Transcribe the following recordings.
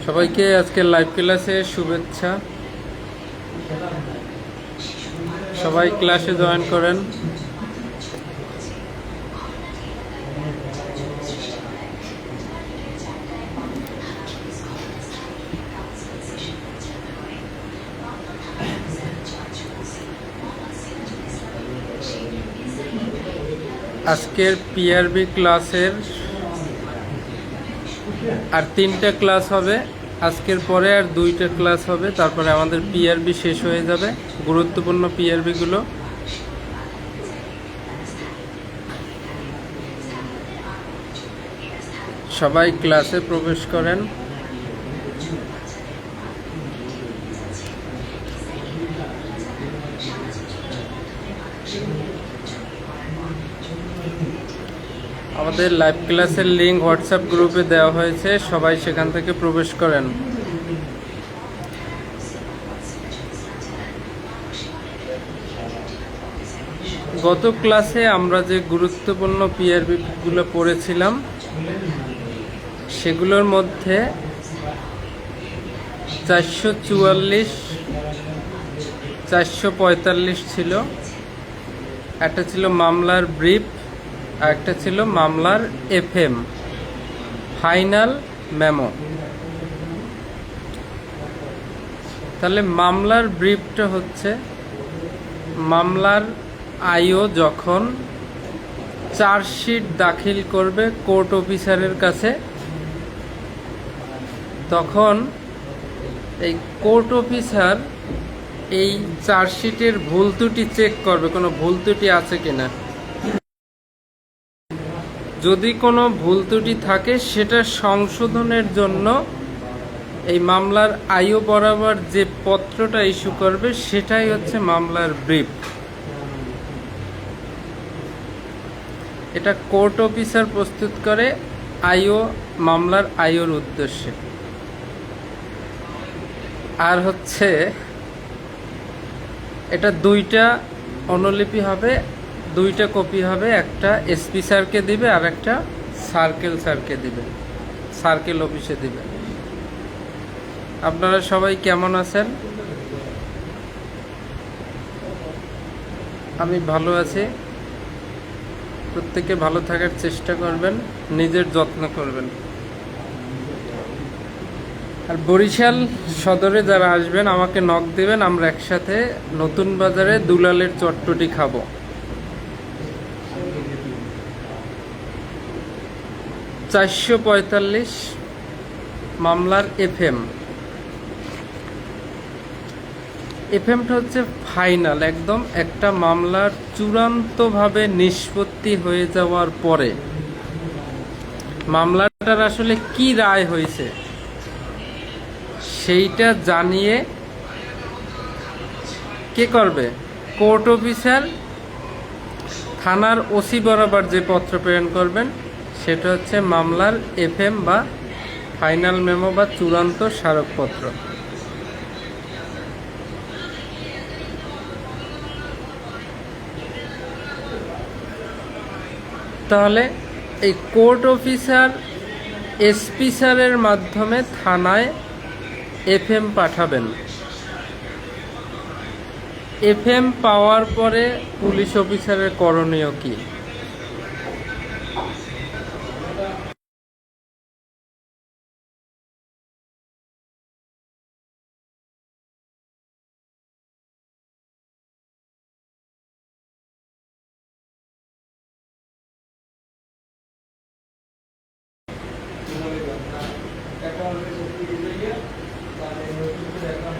সবাইকে আজকে লাইভ ক্লাসে শুভেচ্ছা। সবাই ক্লাসে জয়েন করেন। আজকের পিআরবি ক্লাসের আর 3টা ক্লাস হবে, আজকের পরে আর 2টা ক্লাস হবে, তারপরে আমাদের পিআরবি শেষ হয়ে যাবে। গুরুত্বপূর্ণ পিআরবিগুলো সবাই ক্লাসে প্রবেশ করেন। আমাদের লাইভ ক্লাসের লিঙ্ক হোয়াটসঅ্যাপ গ্রুপে দেওয়া হয়েছে, সবাই সেখান থেকে প্রবেশ করেন। গত ক্লাসে আমরা যে গুরুত্বপূর্ণ পিআরবিগুলো পড়েছিলাম সেগুলোর মধ্যে 444, 445 ছিল, একটা ছিল মামলার ব্রিফ, আর একটা ছিল মামলার এফএম ফাইনাল মেমো। তাহলে মামলার ব্রিফটা হচ্ছে মামলার আইও যখন চার্জশিট দাখিল করবে কোর্ট অফিসারের কাছে, তখন এই কোর্ট অফিসার এই চার্জশিটের ভুল ত্রুটি চেক করবে, কোনো ভুল ত্রুটি আছে কিনা। যদি কোনো ভুল ত্রুটি থাকে সেটা সংশোধনের জন্য এই মামলার আইও বরাবর যে পত্রটা ইস্যু করবে সেটাই হচ্ছে মামলার ব্রিফ। এটা কোর্ট অফিসার প্রস্তুত করে আইও, মামলার আইওর উদ্দেশ্যে। আর হচ্ছে এটা 2টা অনুলিপি হবে, 2টা কপি হবে, একটা এসপি স্যারকে দিবে আর একটা সার্কেল স্যারকে দিবে, সার্কেল অফিসে দিবে। আপনারা সবাই কেমন আছেন? আমি ভালো আছি। প্রত্যেকে ভালো থাকার চেষ্টা করবেন, নিজের যত্ন করবেন। আর বরিশাল সদরে যারা আসবেন আমাকে নক দেবেন, আমরা একসাথে নতুন বাজারে দুলালের চট্টটি খাবো। $445 মামলার এফএমটা হচ্ছে ফাইনাল, একদম একটা মামলার চূড়ান্তভাবে নিষ্পত্তি হয়ে যাওয়ার পরে মামলাটার আসলে কি রায় হয়েছে সেইটা জানিয়ে কে করবে? কোর্ট অফিসার থানার ওসি বরাবর যে পত্র প্রেরণ করবেন সেটা হচ্ছে মামলার এফএম বা ফাইনাল মেমো বা চূড়ান্ত স্মারকপত্র। তাহলে এই কোর্ট অফিসার এসপি স্যারের মাধ্যমে থানায় এফএম পাঠাবেন। এফএম পাওয়ার পরে পুলিশ অফিসারের করণীয় কি?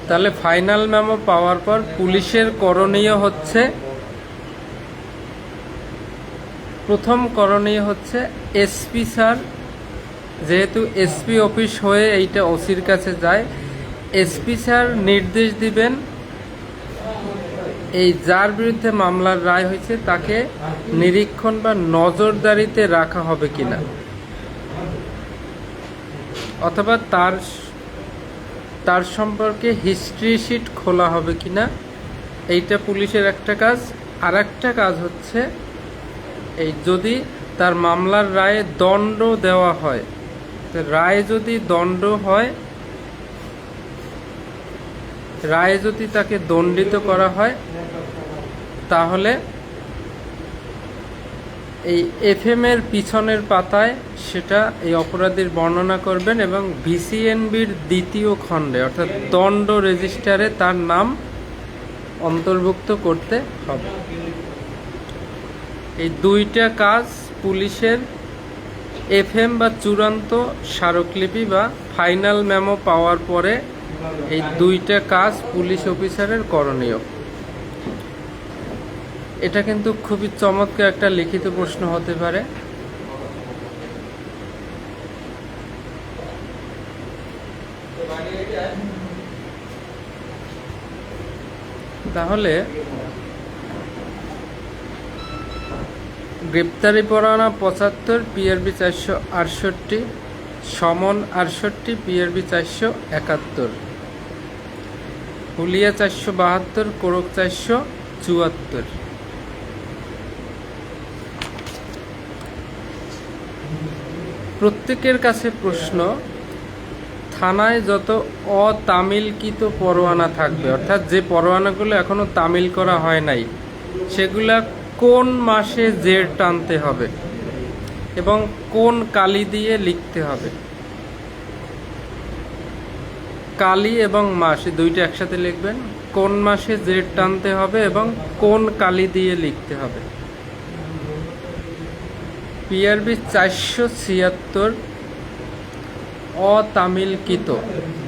তাহলে ফাইনাল মেমো পাওয়ার পর পুলিশের করণীয় হচ্ছে, প্রথম করণীয় হচ্ছে এসপি স্যার, যেহেতু এসপি অফিস হয়ে এইটা ওসির কাছে যায়, এসপি স্যার নির্দেশ দিবেন এই যার বিরুদ্ধে মামলার রায় হয়েছে তাকে নিরীক্ষণ বা নজরদারিতে রাখা হবে কিনা, অথবা তার সম্পর্কে হিস্ট্রি শিট খোলা হবে কিনা। এইটা পুলিশের একটা কাজ। আর একটা কাজ হচ্ছে এই যদি তার মামলার রায়ে দণ্ড দেওয়া হয়, রায় যদি দণ্ড হয় রায়ে যদি তাকে দণ্ডিত করা হয় তাহলে এই এফএম এর পিছনের পাতায় সেটা এই অপরাধীর বর্ণনা করবেন এবং ভিসিএনবির দ্বিতীয় খণ্ডে অর্থাৎ দণ্ড রেজিস্টারে তার নাম অন্তর্ভুক্ত করতে হবে। এই দুইটা কাজ পুলিশের এফএম বা চূড়ান্ত স্মারকলিপি বা ফাইনাল মেমো পাওয়ার পরে এই দুইটা কাজ পুলিশ অফিসারের করণীয়। এটা কিন্তু খুবই চমৎকার একটা লিখিত প্রশ্ন হতে পারে। তাহলে গ্রেপ্তারি পরোয়ানা 75, পিআরবি 468, সমন 68, পিআরবি 471, হুলিয়া 472, কোরক 474। প্রত্যেকের কাছে প্রশ্ন, থানায় যত অতামিলকৃত পরোয়ানা থাকবে অর্থাৎ যে পরোয়ানাগুলো এখনো তামিল করা হয় নাই সেগুলা কোন মাসে জের টানতে হবে এবং কোন কালি দিয়ে লিখতে হবে। কালি এবং মাস দুইটা একসাথে লিখবেন। কোন মাসে জের টানতে হবে এবং কোন কালি দিয়ে লিখতে হবে। পিআরবি 476 অতামিলকৃত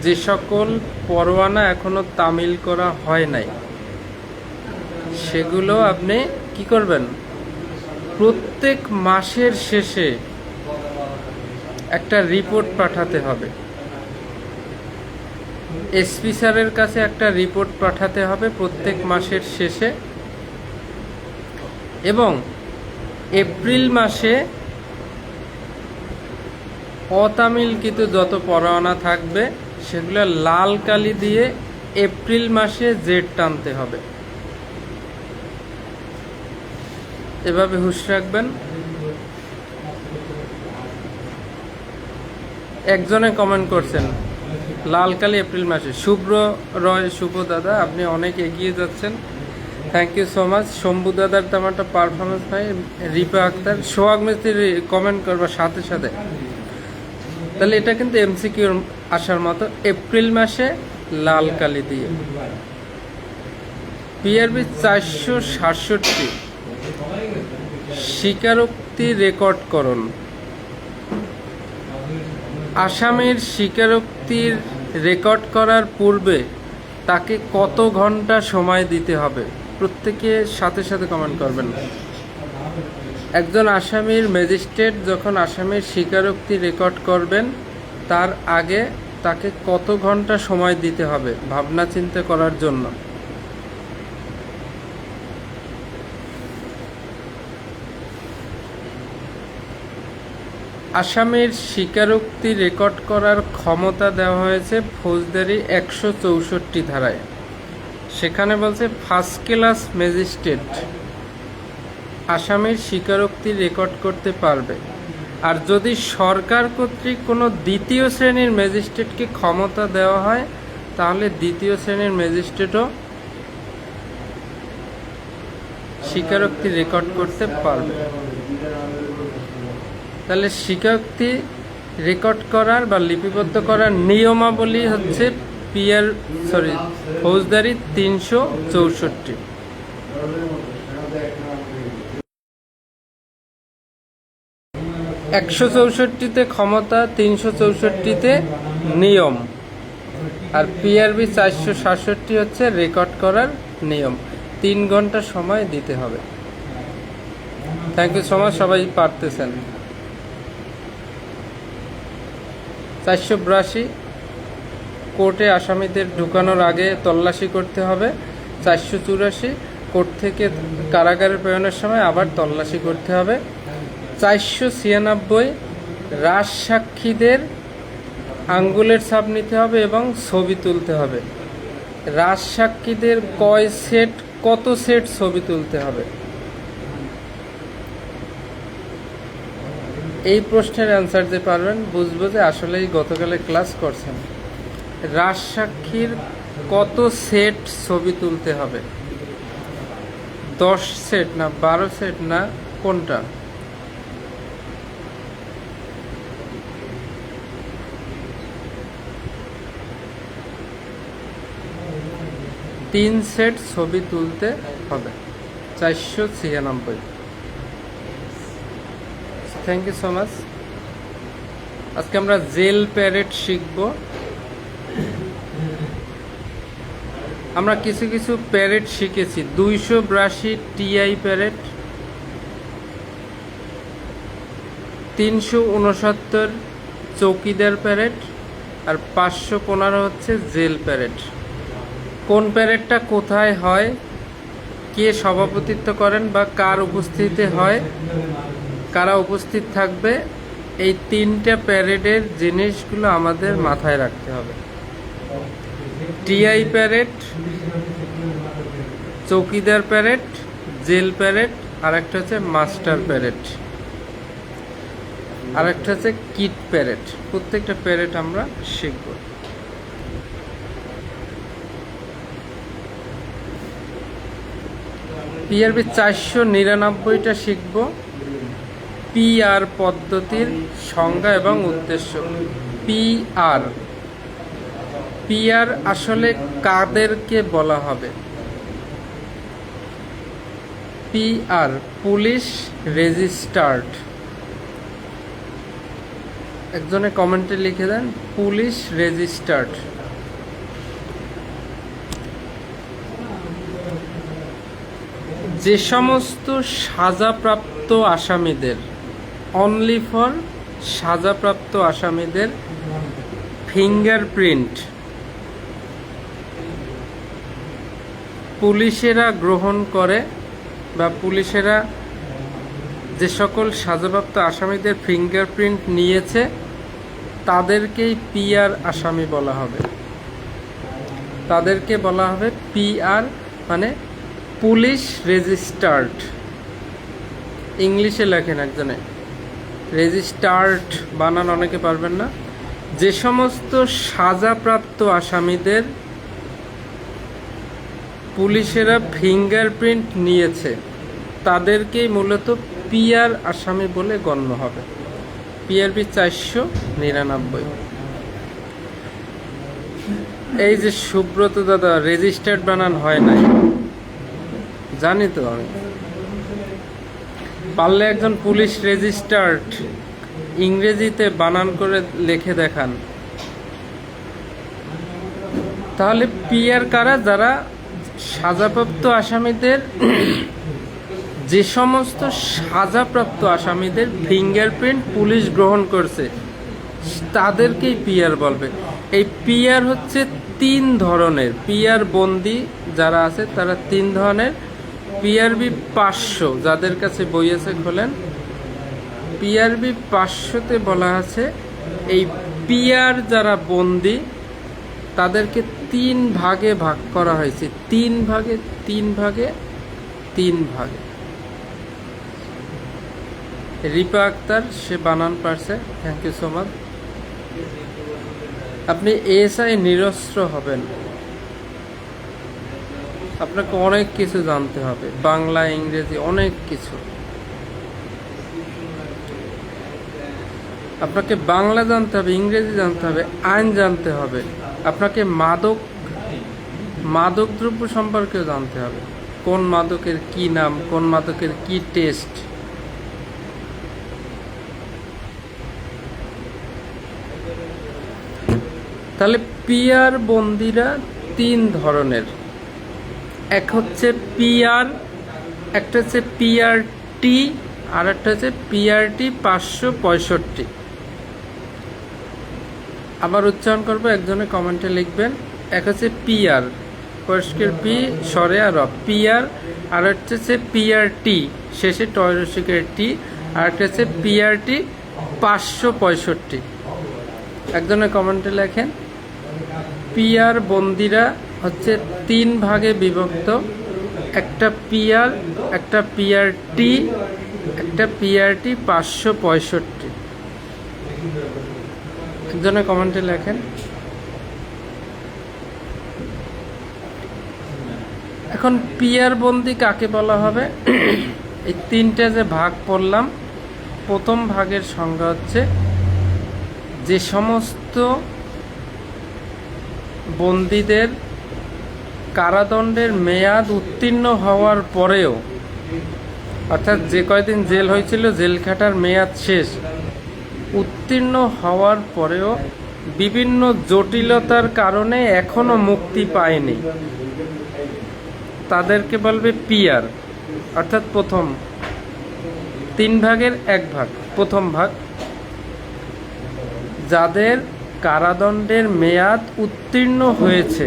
যে সকল পরোয়ানা এখনো তামিল করা হয় নাই সেগুলো আপনি কি করবেন, প্রত্যেক মাসের শেষে একটা রিপোর্ট পাঠাতে হবে। এসপি স্যারের কাছে একটা রিপোর্ট পাঠাতে হবে প্রত্যেক মাসের শেষে এবং এপ্রিল মাসে অতামিলকৃত যত পরোয়ানা থাকবে সেগুলো লাল কালি দিয়ে এপ্রিল মাসে জেড টানতে হবে। এভাবে হুঁশ রাখবেন। একজনে কমেন্ট করছেন লাল কালি এপ্রিল মাসে, শুভ্র রয়, শুভ দাদা আপনি অনেক এগিয়ে যাচ্ছেন, thank you so much. Shambhu দাদার তেমন একটা পারফরমেন্স ভাই। রিপা আক্তার, সোহাগ মিস্ত্রি কমেন্ট করবার সাথে সাথে। তাহলে এটা কিন্তু এমসিকিউর আসার মতো, এপ্রিল মাসে লাল কালি দিয়ে। পিআরবি 467 স্বীকারোক্তি রেকর্ডকরণ। আসামির স্বীকারোক্তির রেকর্ড করার পূর্বে তাকে কত ঘন্টা সময় দিতে হবে? প্রত্যেকে সাথে সাথে কমেন্ট করবেন। একজন আসামির ম্যাজিস্ট্রেট যখন আসামির স্বীকারোক্তি রেকর্ড করবেন তার আগে তাকে কত ঘন্টা সময় দিতে হবে ভাবনা চিন্তা করার জন্য? আসামির স্বীকারোক্তি রেকর্ড করার ক্ষমতা দেওয়া হয়েছে ফৌজদারি 164 ধারায়। সেখানে বলছে ফার্স্ট ক্লাস ম্যাজিস্ট্রেট আসামির স্বীকারোক্তি রেকর্ড করতে পারবে। আর যদি সরকার কর্তৃক কোনো দ্বিতীয় শ্রেণীর ম্যাজিস্ট্রেটকে ক্ষমতা দেওয়া হয় তাহলে দ্বিতীয় শ্রেণীর ম্যাজিস্ট্রেটও স্বীকারোক্তি রেকর্ড করতে পারবে। তাহলে স্বীকারোক্তি রেকর্ড করার বা লিপিবদ্ধ করার নিয়মাবলী হচ্ছে ফৌজদারি 364। একশো 64তে ক্ষমতা, 364তে নিয়ম, আর পিআরবি 467 হচ্ছে রেকর্ড করার নিয়ম। 3 ঘন্টা সময় দিতে হবে। থ্যাংক ইউ সো মাচ, সবাই পারতেছেন। 482 কোর্টে আসামিদের ঢুকানোর আগে তল্লাশি করতে হবে। 484 কোর্ট থেকে কারাগারে প্রেরণের সময় আবার তল্লাশি করতে হবে। 496 রাজসাক্ষীদের আঙ্গুলের ছাপ নিতে হবে এবং ছবি তুলতে হবে। রাজসাক্ষীদের কত সেট ছবি তুলতে হবে? এই প্রশ্নের অ্যান্সার যে পারবেন বুঝবো যে আসলেই গতকালে ক্লাস করছেন। রাজসাক্ষীর কত সেট ছবি তুলতে হবে? 10 সেট না 12 সেট না কোনটা? তিন সেট ছবি তুলতে হবে। 496। Thank you so much. আজকে আমরা জেল প্যারেড শিখব। আমরা কিছু কিছু প্যারেড শিখেছি। 282 টিআই প্যারেড, 369 চৌকিদার প্যারেড, আর 515 হচ্ছে জেল প্যারেড। কোন প্যারেডটা কোথায় হয়, কে সভাপতিত্ব করেন বা কার উপস্থিতিতে হয়, কারা উপস্থিত থাকবে, এই তিনটা প্যারেডের জিনিসগুলো আমাদের মাথায় রাখতে হবে। টিআই প্যারেড, চৌকিদার প্যারেড, জেল প্যারেড, আর একটা হচ্ছে মাস্টার প্যারেড, আর একটা হচ্ছে কিট প্যারেড। প্রত্যেকটা প্যারেড আমরা শিখব। পিআরবি 499টা শিখব। পিআর পদ্ধতির সংজ্ঞা এবং উদ্দেশ্য। পিআর পিআর আসলে কাদেরকে বলা হবে? PR police registered. একজনে কমেন্টে লিখে দেন পুলিশ রেজিস্টার্ড। যে সমস্ত সাজাপ্রাপ্ত আসামিদের, অনলি ফর সাজাপ্রাপ্ত আসামিদের ফিঙ্গারপ্রিন্ট পুলিশেরা গ্রহণ করে, বা পুলিশেরা যে সকল সাজাপ্রাপ্ত আসামিদের ফিঙ্গারপ্রিন্ট নিয়েছে তাদেরকেই পিআর আসামি বলা হবে। তাদেরকে বলা হবে পিআর, মানে পুলিশ রেজিস্টার্ড। ইংলিশে লেখেন একজনে, রেজিস্টার্ড বানান অনেকে পারবেন না। যে সমস্ত সাজাপ্রাপ্ত আসামিদের পুলিশেরা ফিঙ্গারপ্রিন্ট নিয়েছে তাদেরকেই মূলত পিআর আসামি বলে গণ্য হবে। পিআরবি 499। এই যে সুব্রত দাদা রেজিস্টার্ড বানান হয় নাই, জানি তো আমি। পারলে একজন পুলিশ রেজিস্টার্ড ইংরেজিতে বানান করে লিখে দেখান। তাহলে পিআর কারা? যারা সাজাপ্রাপ্ত আসামিদের, যে সমস্ত সাজাপ্রাপ্ত আসামিদের ফিঙ্গারপ্রিন্ট পুলিশ গ্রহণ করছে তাদেরকেই পিআর বলবে। এই পিআর হচ্ছে 3 ধরনের। পিআর বন্দি যারা আছে তারা 3 ধরনের। পিআরবি 500, যাদের কাছে বই আছে খোলেন। পিআরবি 500তে বলা আছে এই পিআর যারা বন্দি তাদেরকে 3 ভাগে ভাগ করা হয়েছে। 3 ভাগে 3 ভাগে 3 ভাগে। রিপা আক্তার, সে বানান পারছে, থ্যাংক ইউ সো মাচ। আপনি এসআই নিরস্ত্র হবেন, আপনাকে অনেক কিছু জানতে হবে, বাংলা ইংরেজি অনেক কিছু। আপনাকে বাংলা জানতে হবে, ইংরেজি জানতে হবে, আইন জানতে হবে। আপনাকে মাদক দ্রব্য সম্পর্কেও জানতে হবে, কোন মাদকের কি নাম, কোন মাদকের কি টেস্ট। তাহলে পিআর বন্দিরা 3 ধরনের। এক হচ্ছে পিআর, একটা হচ্ছে পিআরটি, আর একটা হচ্ছে পিআরটি 565। আবার উচ্চারণ করবো, একজনে কমেন্টে লিখবেন। এক হচ্ছে পিআর, পরিষ্কার পি সরে আর পিআর, আর একটা হচ্ছে পিআরটি শেষে টয়রসিকের টি, আর একটা হচ্ছে পিআরটি 565। একজনে কমেন্টে লেখেন পিআর বন্দিরা হচ্ছে 3 ভাগে বিভক্ত। একটা পিআর, একটা পিআরটি, একটা পিআরটি 565। একজনে কমেন্টে লেখেন। এখন পিয়ার বন্দি কাকে বলা হবে? এই তিনটা যে ভাগ পড়লাম, প্রথম ভাগের সংজ্ঞা হচ্ছে যে সমস্ত বন্দীদের কারাদণ্ডের মেয়াদ উত্তীর্ণ হওয়ার পরেও, অর্থাৎ যে কয়দিন জেল হয়েছিল জেল খাটার মেয়াদ শেষ, উত্তীর্ণ হওয়ার পরেও বিভিন্ন জটিলতার কারণে এখনো মুক্তি পায়নি, তাদেরকে বলবে পিয়ার। অর্থাৎ প্রথম তিন ভাগের এক ভাগ, প্রথম ভাগ, যাদের কারাদণ্ডের মেয়াদ উত্তীর্ণ হয়েছে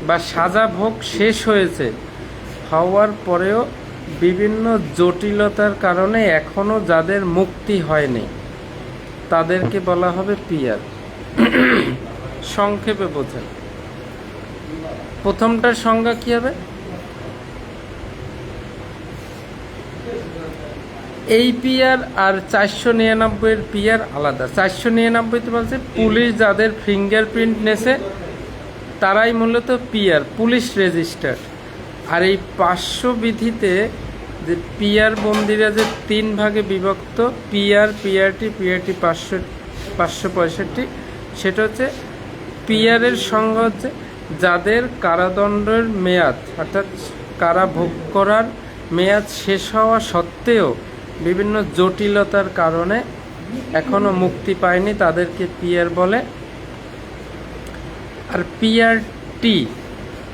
বা সাজা ভোগ শেষ হয়েছে, হওয়ার পরেও বিভিন্ন জটিলতার কারণে এখনো যাদের মুক্তি হয়নি, তাদেরকে বলা হবে পিয়ার। সংক্ষেপে বোঝেন, প্রথমটার সংজ্ঞা কি হবে? এই পিয়ার আর 499 পিয়ার আলাদা। 499 বলছে পুলিশ যাদের ফিঙ্গারপ্রিন্ট নেছে তারাই মূলত পিয়ার, পুলিশ রেজিস্টার্ড। আর এই 500 বিধিতে যে পিয়ার বন্দিরা যে তিন ভাগে বিভক্ত, পিয়ার, পিআরটি, পিআরটি 565, সেটা হচ্ছে পিয়ারের সংজ্ঞা হচ্ছে যাদের কারাদণ্ডের মেয়াদ অর্থাৎ কারা ভোগ করার মেয়াদ শেষ হওয়া সত্ত্বেও বিভিন্ন জটিলতার কারণে এখনো মুক্তি পায়নি, তাদেরকে পিয়ার বলে। আর PRT,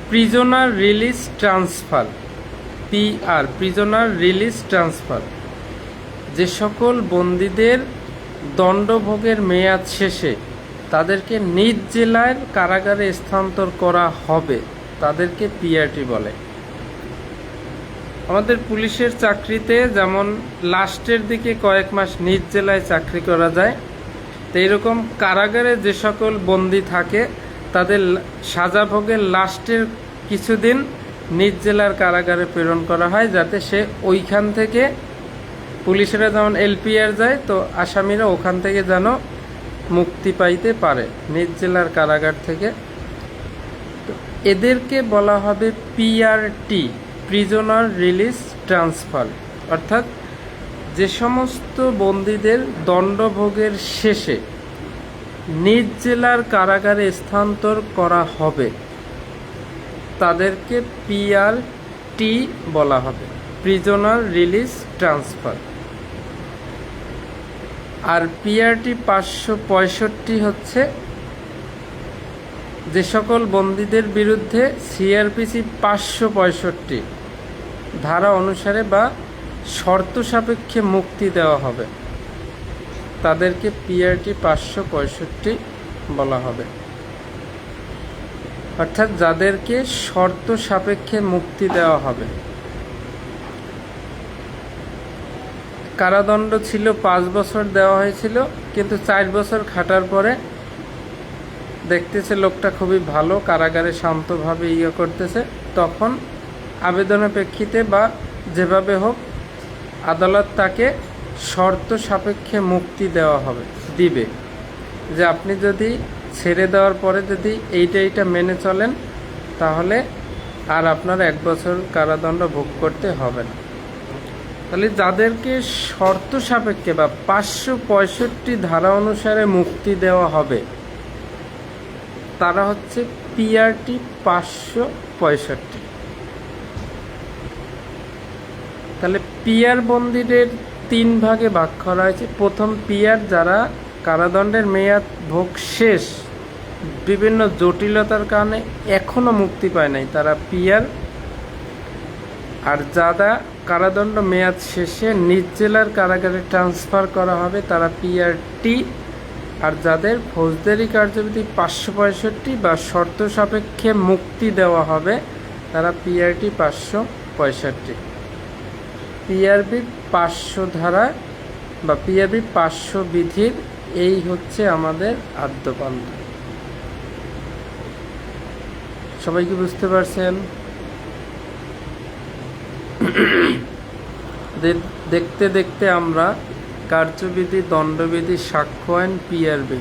prisoner release transfer, PR, prisoner release transfer, যে সকল বন্দীদের দণ্ডভোগের মেয়াদ শেষে তাদেরকে নিজ জেলার কারাগারে স্থানান্তর করা হবে, তাদেরকে পিআরটি বলে। আমাদের পুলিশের চাকরিতে যেমন লাস্টের দিকে কয়েক মাস নিজ জেলায় চাকরি করা যায়, তো এইরকম কারাগারে যে সকল বন্দী থাকে তাদের সাজা ভোগের লাস্টের কিছুদিন নিজ জেলার কারাগারে প্রেরণ করা হয়, যাতে সে ওইখান থেকে, পুলিশেরা যেমন এলপিআর যায়, তো আসামিরা ওখান থেকে যেন মুক্তি পাইতে পারে নিজ জেলার কারাগার থেকে। তো এদেরকে বলা হবে পিআরটি, প্রিজনার রিলিজ ট্রান্সফার। অর্থাৎ যে সমস্ত বন্দীদের দণ্ডভোগের শেষে নিজ জেলার কারাগারে স্থানান্তর করা হবে তাদেরকে পিআরটি বলা হবে, প্রিজনার রিলিজ ট্রান্সফার। আর পিআরটি 565 হচ্ছে যে সকল বন্দীদের বিরুদ্ধে সিআরপিসি 565 ধারা অনুসারে বা শর্ত সাপেক্ষে মুক্তি দেওয়া হবে, তাদেরকে পিআরটি 565 বলা হবে। অর্থাৎ যাদেরকে শর্ত সাপেক্ষে মুক্তি দেওয়া হবে। কারাদণ্ড ছিল 5 বছর দেওয়া হয়েছিল, কিন্তু 4 বছর খাটার পরে দেখতেছে লোকটা খুবই ভালো, কারাগারে শান্তভাবে করতেছে, তখন আবেদনের প্রেক্ষিতে বা যেভাবে হোক আদালত তাকে শর্ত সাপেক্ষে মুক্তি দেওয়া হবে, দিবে, যে আপনি যদি ছেড়ে দেওয়ার পরে যদি এইটা মেনে চলেন তাহলে আর আপনার 1 বছর কারাদণ্ড ভোগ করতে হবে না। তাহলে যাদেরকে শর্ত সাপেক্ষে বা 565 ধারা অনুসারে মুক্তি দেওয়া হবে তারা হচ্ছে পিআরটি 565। তাহলে পিয়ার বন্দীদের 3 ভাগে ভাগ করা হয়েছে। প্রথম পিয়ার, যারা কারাদণ্ডের মেয়াদ ভোগ শেষ, বিভিন্ন জটিলতার কারণে এখনো মুক্তি পায় নাই, তারা পিয়ার। আর যারা কারাদণ্ড মেয়াদ শেষে নিজ জেলার কারাগারে ট্রান্সফার করা হবে তারা পিআরটি। আর যাদের ফৌজদারি কার্যবিধি 565 বা শর্ত সাপেক্ষে মুক্তি দেওয়া হবে তারা পিআরটি 565। পিআরবি 500 ধারা বা পিআরবি 500 বিধির এই হচ্ছে আমাদের আদ্যপান্ত। সবাই কি বুঝতে পারছেন? দেখতে দেখতে আমরা কার্যবিধি, দণ্ডবিধি, সাক্ষ্য আইন, পিআরবি,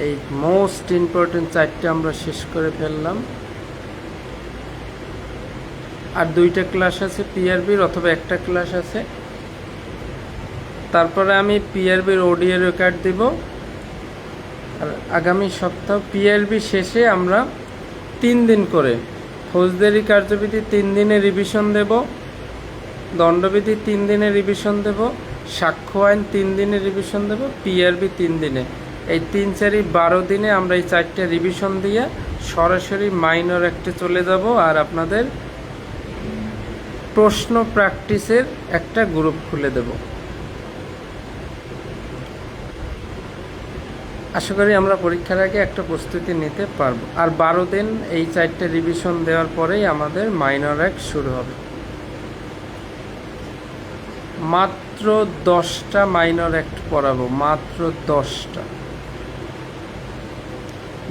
এই মোস্ট ইম্পর্টেন্ট 4টে আমরা শেষ করে ফেললাম। আর 2টা ক্লাস আছে পিআরবির, অথবা একটা ক্লাস আছে। তারপরে আমি পিআরবির ওডিএ রেকর্ড দিব। আর আগামী সপ্তাহ পিআরবি শেষে আমরা 3 দিন করে ফৌজদারি কার্যবিধি 3 দিনে রিভিশন দেব, দণ্ডবিধি 3 দিনে রিভিশন দেব, সাক্ষ্য আইন 3 দিনে রিভিশন দেব, পিআরবি 3 দিনে। এই 3, 4, 12 দিনে আমরা এই 4টে রিভিশন দিয়ে সরাসরি মাইনর অ্যাক্টে চলে যাব। আর আপনাদের প্রশ্ন প্র্যাকটিসের একটা গ্রুপ খুলে দেব। আশা করি আমরা পরীক্ষার আগে একটা প্রস্তুতি নিতে পারবো। আর 12 দিন এই 4টে রিভিশন দেওয়ার পরেই আমাদের মাইনর অ্যাক্ট শুরু হবে। মাত্র 10টা মাইনর অ্যাক্ট পড়াবো, মাত্র 10টা।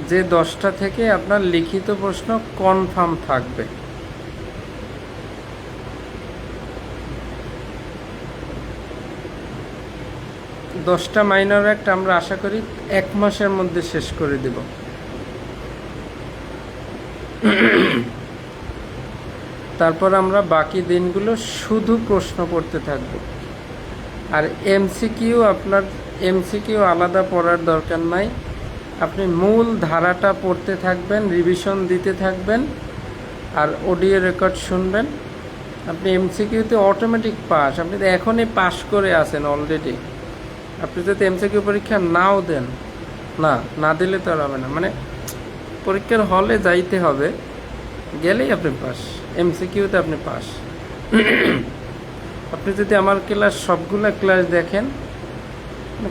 যে 10টা থেকে আপনার লিখিত প্রশ্ন কনফার্ম থাকবে। দশটা মাইনর অ্যাক্ট আমরা আশা করি 1 মাসের মধ্যে শেষ করে দেব। তারপর আমরা বাকি দিনগুলো শুধু প্রশ্ন পড়তে থাকব। আর এমসিকিউ, আপনার এমসিকিউ আলাদা পড়ার দরকার নাই। আপনি মূল ধারাটা পড়তে থাকবেন, রিভিশন দিতে থাকবেন, আর অডিও রেকর্ড শুনবেন। আপনি এমসিকিউতে অটোমেটিক পাস। আপনি তো এখনই পাস করে আছেন অলরেডি। আপনি যদি এমসিকিউ পরীক্ষা নাও দেন, না দিলে তো আর হবে না। মানে পরীক্ষার হলে যাইতে হবে, গেলেই আপনি পাস। এমসিকিউতে আপনি পাস। আপনি যদি আমার ক্লাস সবগুলো ক্লাস দেখেন,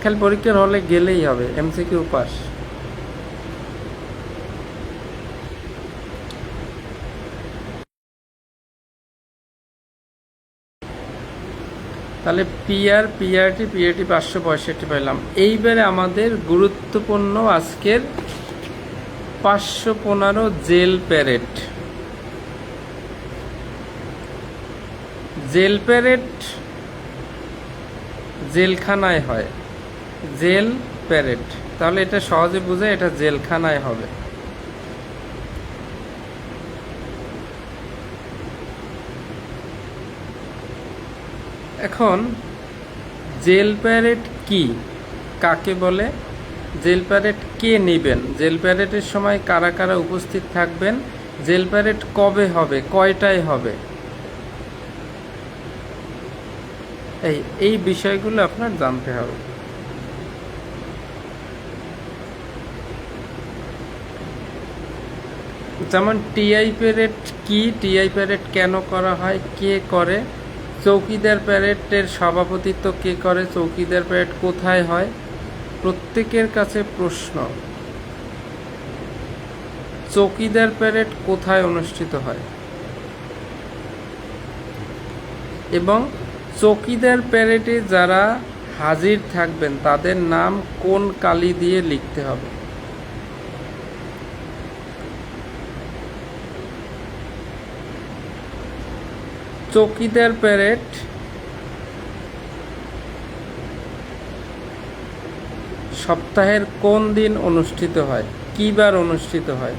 খালি পরীক্ষার হলে গেলেই হবে, এমসিকিউ পাস। তাহলে পিআরটি 565 পাইলাম। এইবারে আমাদের গুরুত্বপূর্ণ আজকের 515 জেল প্যারেড। জেল প্যারেড জেলখানায় হয়, জেল প্যারেড। তাহলে এটা সহজে বোঝায়, এটা জেলখানায় হবে। এখন জেল প্যারেড কি, কাকে বলে, জেল প্যারেড কে নেবেন, জেল প্যারেডের সময় কারা কারা উপস্থিত থাকবেন, জেল প্যারেড কবে হবে, কয়টায় হবে, এই বিষয়গুলো আপনার জানতে হবে। যেমন টিআই প্যারেড কি, টিআই প্যারেড কেন করা হয়, কে করে, চৌকিদার প্যারেডের সভাপতিত্ব কে করে, চৌকিদার প্যারেড কোথায় হয়। প্রত্যেকের কাছে প্রশ্ন, চৌকিদার প্যারেড কোথায় অনুষ্ঠিত হয়, এবং চৌকিদার প্যারেডে যারা হাজির থাকবেন তাদের নাম কোন কালি দিয়ে লিখতে হবে। চৌকিদার প্যারেড সপ্তাহের কোন দিন অনুষ্ঠিত হয়, কি বার অনুষ্ঠিত হয়।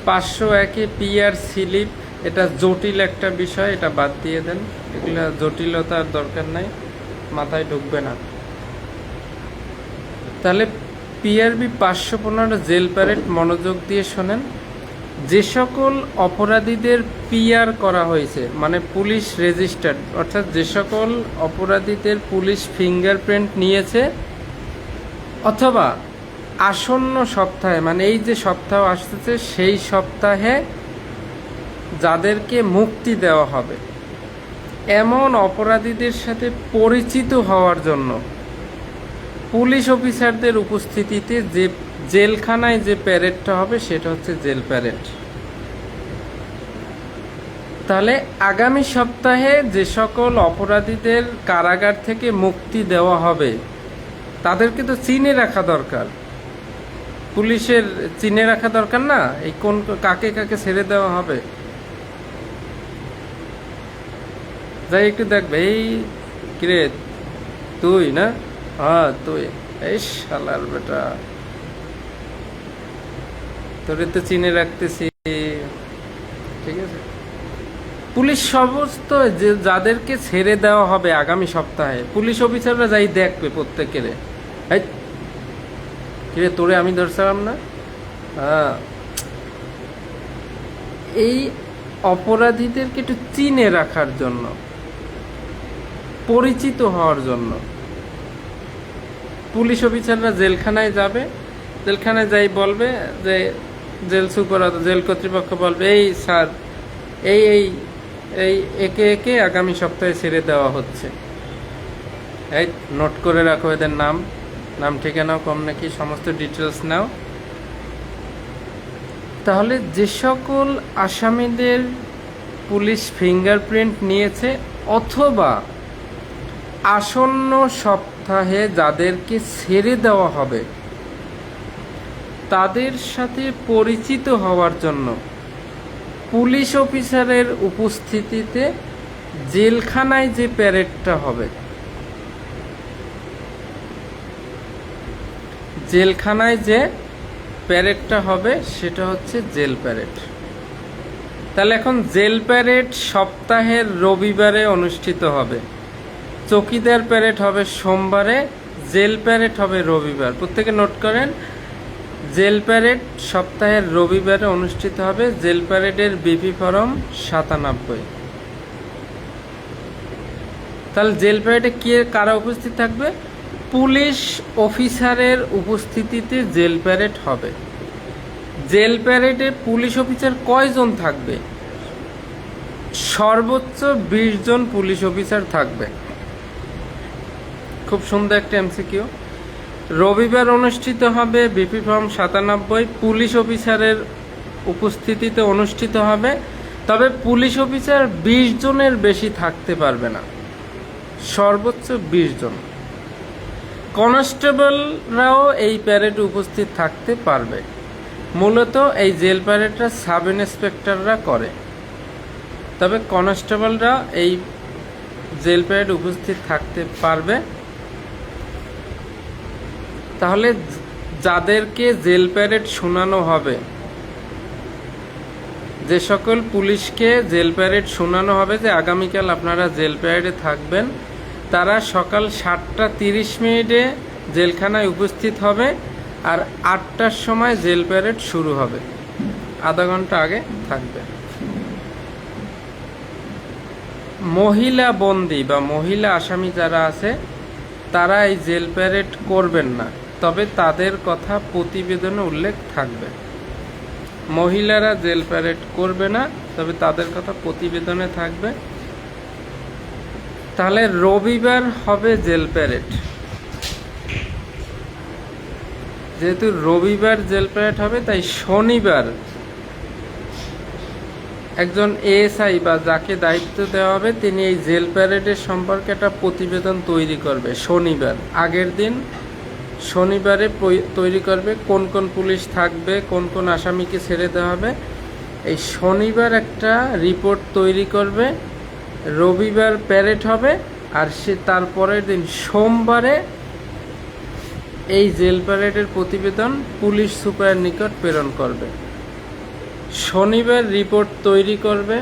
501 পিআর স্লিপ, এটা জটিল একটা বিষয়, এটা বাদ দিয়ে দেন। এগুলো জটিলতার দরকার নাই, মাথায় ঢুকবে না। তাহলে পিআরবি 515 জেল প্যারেড মনোযোগ দিয়ে শোনেন। যে সকল অপরাধীদের পিআর করা হয়েছে, মানে পুলিশ রেজিস্টার্ড, অর্থাৎ যে সকল অপরাধীদের পুলিশ ফিঙ্গারপ্রিন্ট নিয়েছে, অথবা আসন্ন সপ্তাহে, মানে এই যে সপ্তাহ আসতেছে সেই সপ্তাহে যাদেরকে মুক্তি দেওয়া হবে, এমন অপরাধীদের সাথে পরিচিত হওয়ার জন্য পুলিশ অফিসারদের উপস্থিতিতে যে জেলখানায় যে প্যারেডটা হবে সেটা হচ্ছে জেল প্যারেড। তাহলে আগামী সপ্তাহে যে সকল অপরাধীদের কারাগার থেকে মুক্তি দেওয়া হবে তাদেরকে তো চিনে রাখা দরকার, পুলিশের চিনে রাখা দরকার না, এই কোন কাকে কাকে ছেড়ে দেওয়া হবে। যাই একটু দেখবে, এই কিরে তুই না, হ্যাঁ তুই, এই শালার বেটা। তোরে তো চিনে রাখতেছি, ঠিক আছে। পুলিশ সমস্ত যে যাদেরকে ছেড়ে দেওয়া হবে আগামী সপ্তাহে, পুলিশ অফিসাররা যাই দেখবে প্রত্যেকের, কিরে তোরে আমি ধরছিলাম না। এই অপরাধীদেরকে একটু চিনে রাখার জন্য, পরিচিত হওয়ার জন্য পুলিশ অফিসাররা জেলখানায় যাবে, জেলখানায় যাই বলবে যে জেল সুপার, জেল কর্তৃপক্ষ বলবে এই স্যার এই এই এই একে একে আগামী সপ্তাহে ছেড়ে দেওয়া হচ্ছে, এই নোট করে রাখো এদের নাম, নাম ঠিকানাও কম নাকি সমস্ত ডিটেলস নাও। তাহলে যে সকল আসামিদের পুলিশ ফিঙ্গারপ্রিন্ট নিয়েছে অথবা আসন্ন সপ্তাহে যাদেরকে ছেড়ে দেওয়া হবে তাদের সাথে পরিচিত হওয়ার জন্য পুলিশ অফিসারের উপস্থিতিতে জেলখানায় যে প্যারেডটা হবে, জেলখানায় যে প্যারেডটা হবে সেটা হচ্ছে জেল প্যারেড। তাহলে এখন জেল প্যারেড সপ্তাহের রবিবারে অনুষ্ঠিত হবে, চৌকিদার প্যারেড হবে সোমবারে, জেল প্যারেড হবে রবিবার। প্রত্যেকে নোট করেন, জেল প্যারেড সপ্তাহের রবিবারে অনুষ্ঠিত হবে। জেল প্যারেডের বিপি ফরম 97। তাহলে জেল প্যারেডে কে কারা উপস্থিত থাকবে? পুলিশ অফিসারের উপস্থিতিতে জেল প্যারেড হবে। জেল প্যারেডে পুলিশ অফিসার কয়জন থাকবে? সর্বোচ্চ 20 জন পুলিশ অফিসার থাকবে। খুব সুন্দর একটা এমসিকিউ। রবিবার অনুষ্ঠিত হবে, বিপি ফর্ম 97 পুলিশ অফিসারের উপস্থিতিতে অনুষ্ঠিত হবে। তবে পুলিশ অফিসার 20 জনের বেশি থাকতে পারবে না, সর্বোচ্চ 20 জন। কনস্টেবলরাও এই প্যারেডে উপস্থিত থাকতে পারবে। মূলত এই জেল প্যারেডটা সাব ইন্সপেক্টররা করে, তবে কনস্টেবলরা এই জেল প্যারেড উপস্থিত থাকতে পারবে। তাহলে যাদেরকে জেল প্যারেড শোনানো হবে, যে সকল পুলিশকে জেল প্যারেড শোনানো হবে যে আগামীকাল আপনারা জেল প্যারেডে থাকবেন, তারা সকাল 7:30 জেলখানায় উপস্থিত হবে আর 8টার সময় জেল প্যারেড শুরু হবে, আধা ঘন্টা আগে থাকবে। মহিলা বন্দী বা মহিলা আসামি যারা আছে তারা এই জেল প্যারেড করবেন না, তবে তাদের কথা প্রতিবেদনে উল্লেখ থাকবে। মহিলারা জেল প্যারেড করবে না, তবে তাদের কথা প্রতিবেদনে থাকবে। তাহলে রবিবার হবে জেল প্যারেড। যেহেতু রবিবার জেল প্যারেড হবে, তাই শনিবার একজন এএসআই বা যাকে দায়িত্ব দেওয়া হবে তিনি এই জেল প্যারেডের সম্পর্কে একটা প্রতিবেদন তৈরি করবে। শনিবার আগের দিন শনিবারে তৈরি করবে, কোন কোন পুলিশ থাকবে, কোন কোন আসামিকে ছেড়ে দেওয়া হবে। এই শনিবার একটা রিপোর্ট তৈরি করবে, রবিবার প্যারেড হবে, আর সে তারপরের দিন সোমবারে এই জেল প্যারেডের প্রতিবেদন পুলিশ সুপারের নিকট প্রেরণ করবে। শনিবার রিপোর্ট তৈরি করবে,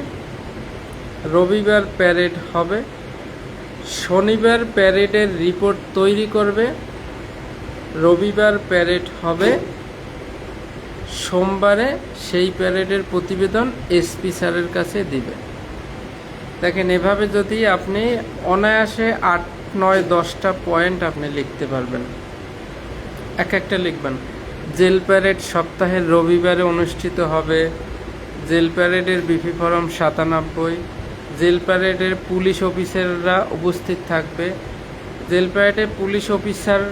রবিবার প্যারেড হবে। শনিবার প্যারেডের রিপোর্ট তৈরি করবে, রবিবার প্যারেড হবে, সোমবারে সেই প্যারেডের প্রতিবেদন এসপি স্যারের কাছে দিবে। দেখেন, এভাবে যদি আপনি অনায়াসে 8, 9, 10টা পয়েন্ট আপনি লিখতে পারবেন, এক একটা লিখবেন। জেল প্যারেড সপ্তাহের রবিবারে অনুষ্ঠিত হবে, জেল প্যারেডের বিপি ফরম 97, জেল প্যারেডের পুলিশ অফিসাররা উপস্থিত থাকবে, জেল প্যারেডে পুলিশ অফিসার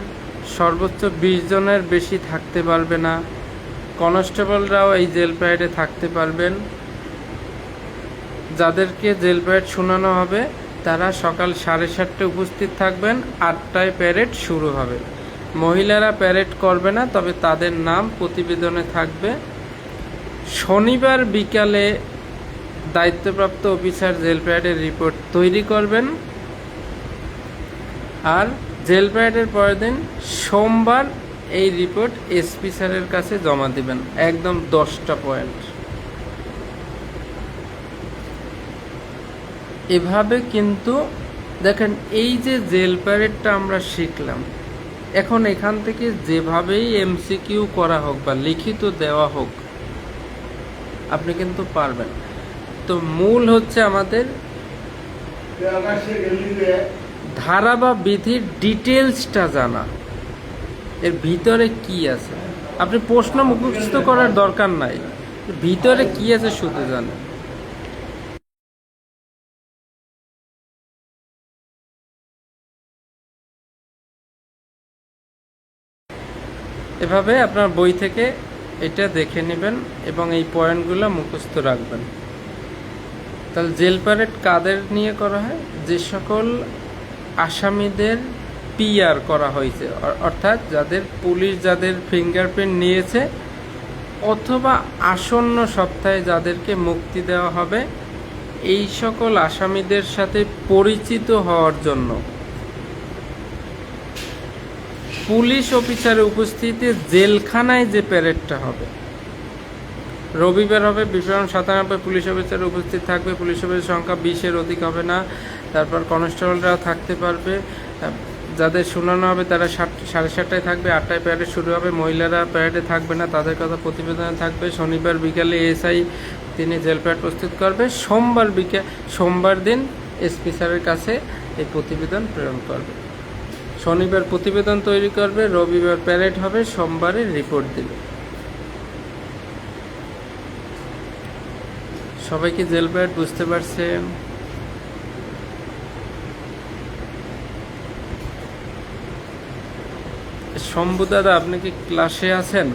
সর্বোচ্চ 20 জনের বেশি থাকতে পারবে না, কনস্টেবলরাও এই জেল প্যারেডে থাকতে পারবেন। যাদেরকে জেল প্যারেড শোনানো হবে তারা সকাল 7:30 উপস্থিত থাকবেন, 8টায় প্যারেড শুরু হবে। মহিলারা প্যারেড করবে না, তবে তাদের নাম প্রতিবেদনে থাকবে। শনিবার বিকালে দায়িত্বপ্রাপ্ত অফিসার জেল প্যারেডের রিপোর্ট তৈরি করবেন, আর জেল প্যারেডের পরের দিন সোমবার এই রিপোর্ট এসপি স্যারের কাছে জমা দিবেন, একদম 10টা পয়েন্ট। এভাবে কিন্তু দেখেন, এই যে জেল প্যারেডটা আমরা শিখলাম, এখন এখান থেকে যেভাবেই এমসিকিউ করা হোক বা লিখিত দেওয়া হোক, আপনি কিন্তু পারবেন। তো মূল হচ্ছে আমাদের ধারা বা বিধির ডিটেলসটা জানা, এর ভিতরে কি আছে। আপনি প্রশ্ন মুখস্থ করার দরকার নাই, ভিতরে কি আছে শুধু জানেন। এভাবে আপনার বই থেকে এটা দেখে নেবেন এবং এই পয়েন্টগুলো মুখস্থ রাখবেন। তাহলে জেল প্যারেড কাদের নিয়ে করা হয়? যে সকল আসামিদের পিআর করা হয়েছে, অর্থাৎ যাদের পুলিশ যাদের ফিঙ্গারপ্রিন্ট নিয়েছে অথবা আসন্ন সপ্তাহে যাদেরকে মুক্তি দেওয়া হবে, এই সকল আসামিদের সাথে পরিচিত হওয়ার জন্য পুলিশ অফিসারের উপস্থিতিতে জেলখানায় যে প্যারেডটা হবে, রবিবার হবে, বিবরণ 97 পুলিশ অফিসার উপস্থিত থাকবে, পুলিশ অফিসার সংখ্যা 20-এর অধিক হবে না। তারপর কনস্টেবলরাও থাকতে পারবে, যাদের শুনানো হবে তারা 7:30টায় থাকবে, 8টায় প্যারেড শুরু হবে। মহিলারা প্যারেডে থাকবে না, তাদের কথা প্রতিবেদনে থাকবে। শনিবার বিকালে এসআই তিনি জেল প্যারেড প্রস্তুত করবে। সোমবার দিন এসপি স্যারের কাছে এই প্রতিবেদন প্রেরণ করবে। শনিবার প্রতিবেদন তৈরি করবে, রবিবার প্যারেড হবে, সোমবারে রিপোর্ট দেবে। সবাইকে জেল প্যারেড বুঝতে পারছেন? শম্ভু দাদা, আপনি কি ক্লাসে আছেন?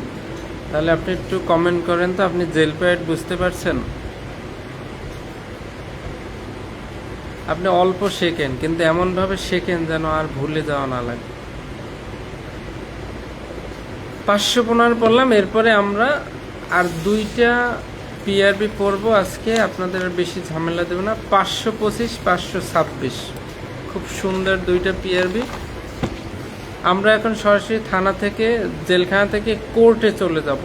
তাহলে আপনি একটু কমেন্ট করেন তো, আপনি জেল প্যারেড বুঝতে পারছেন? আপনি অল্প শেখেন, কিন্তু এমনভাবে শেখেন যেন আর ভুলে যাওয়া না লাগে। 515 পড়লাম, এরপরে আমরা আর 2টা পিআরবি পড়ব আজকে, আপনাদের বেশি ঝামেলা দেব না। 525, 526 খুব সুন্দর 2টা পিআরবি। আমরা এখন সরাসরি থানা থেকে, জেলখানা থেকে কোর্টে চলে যাব।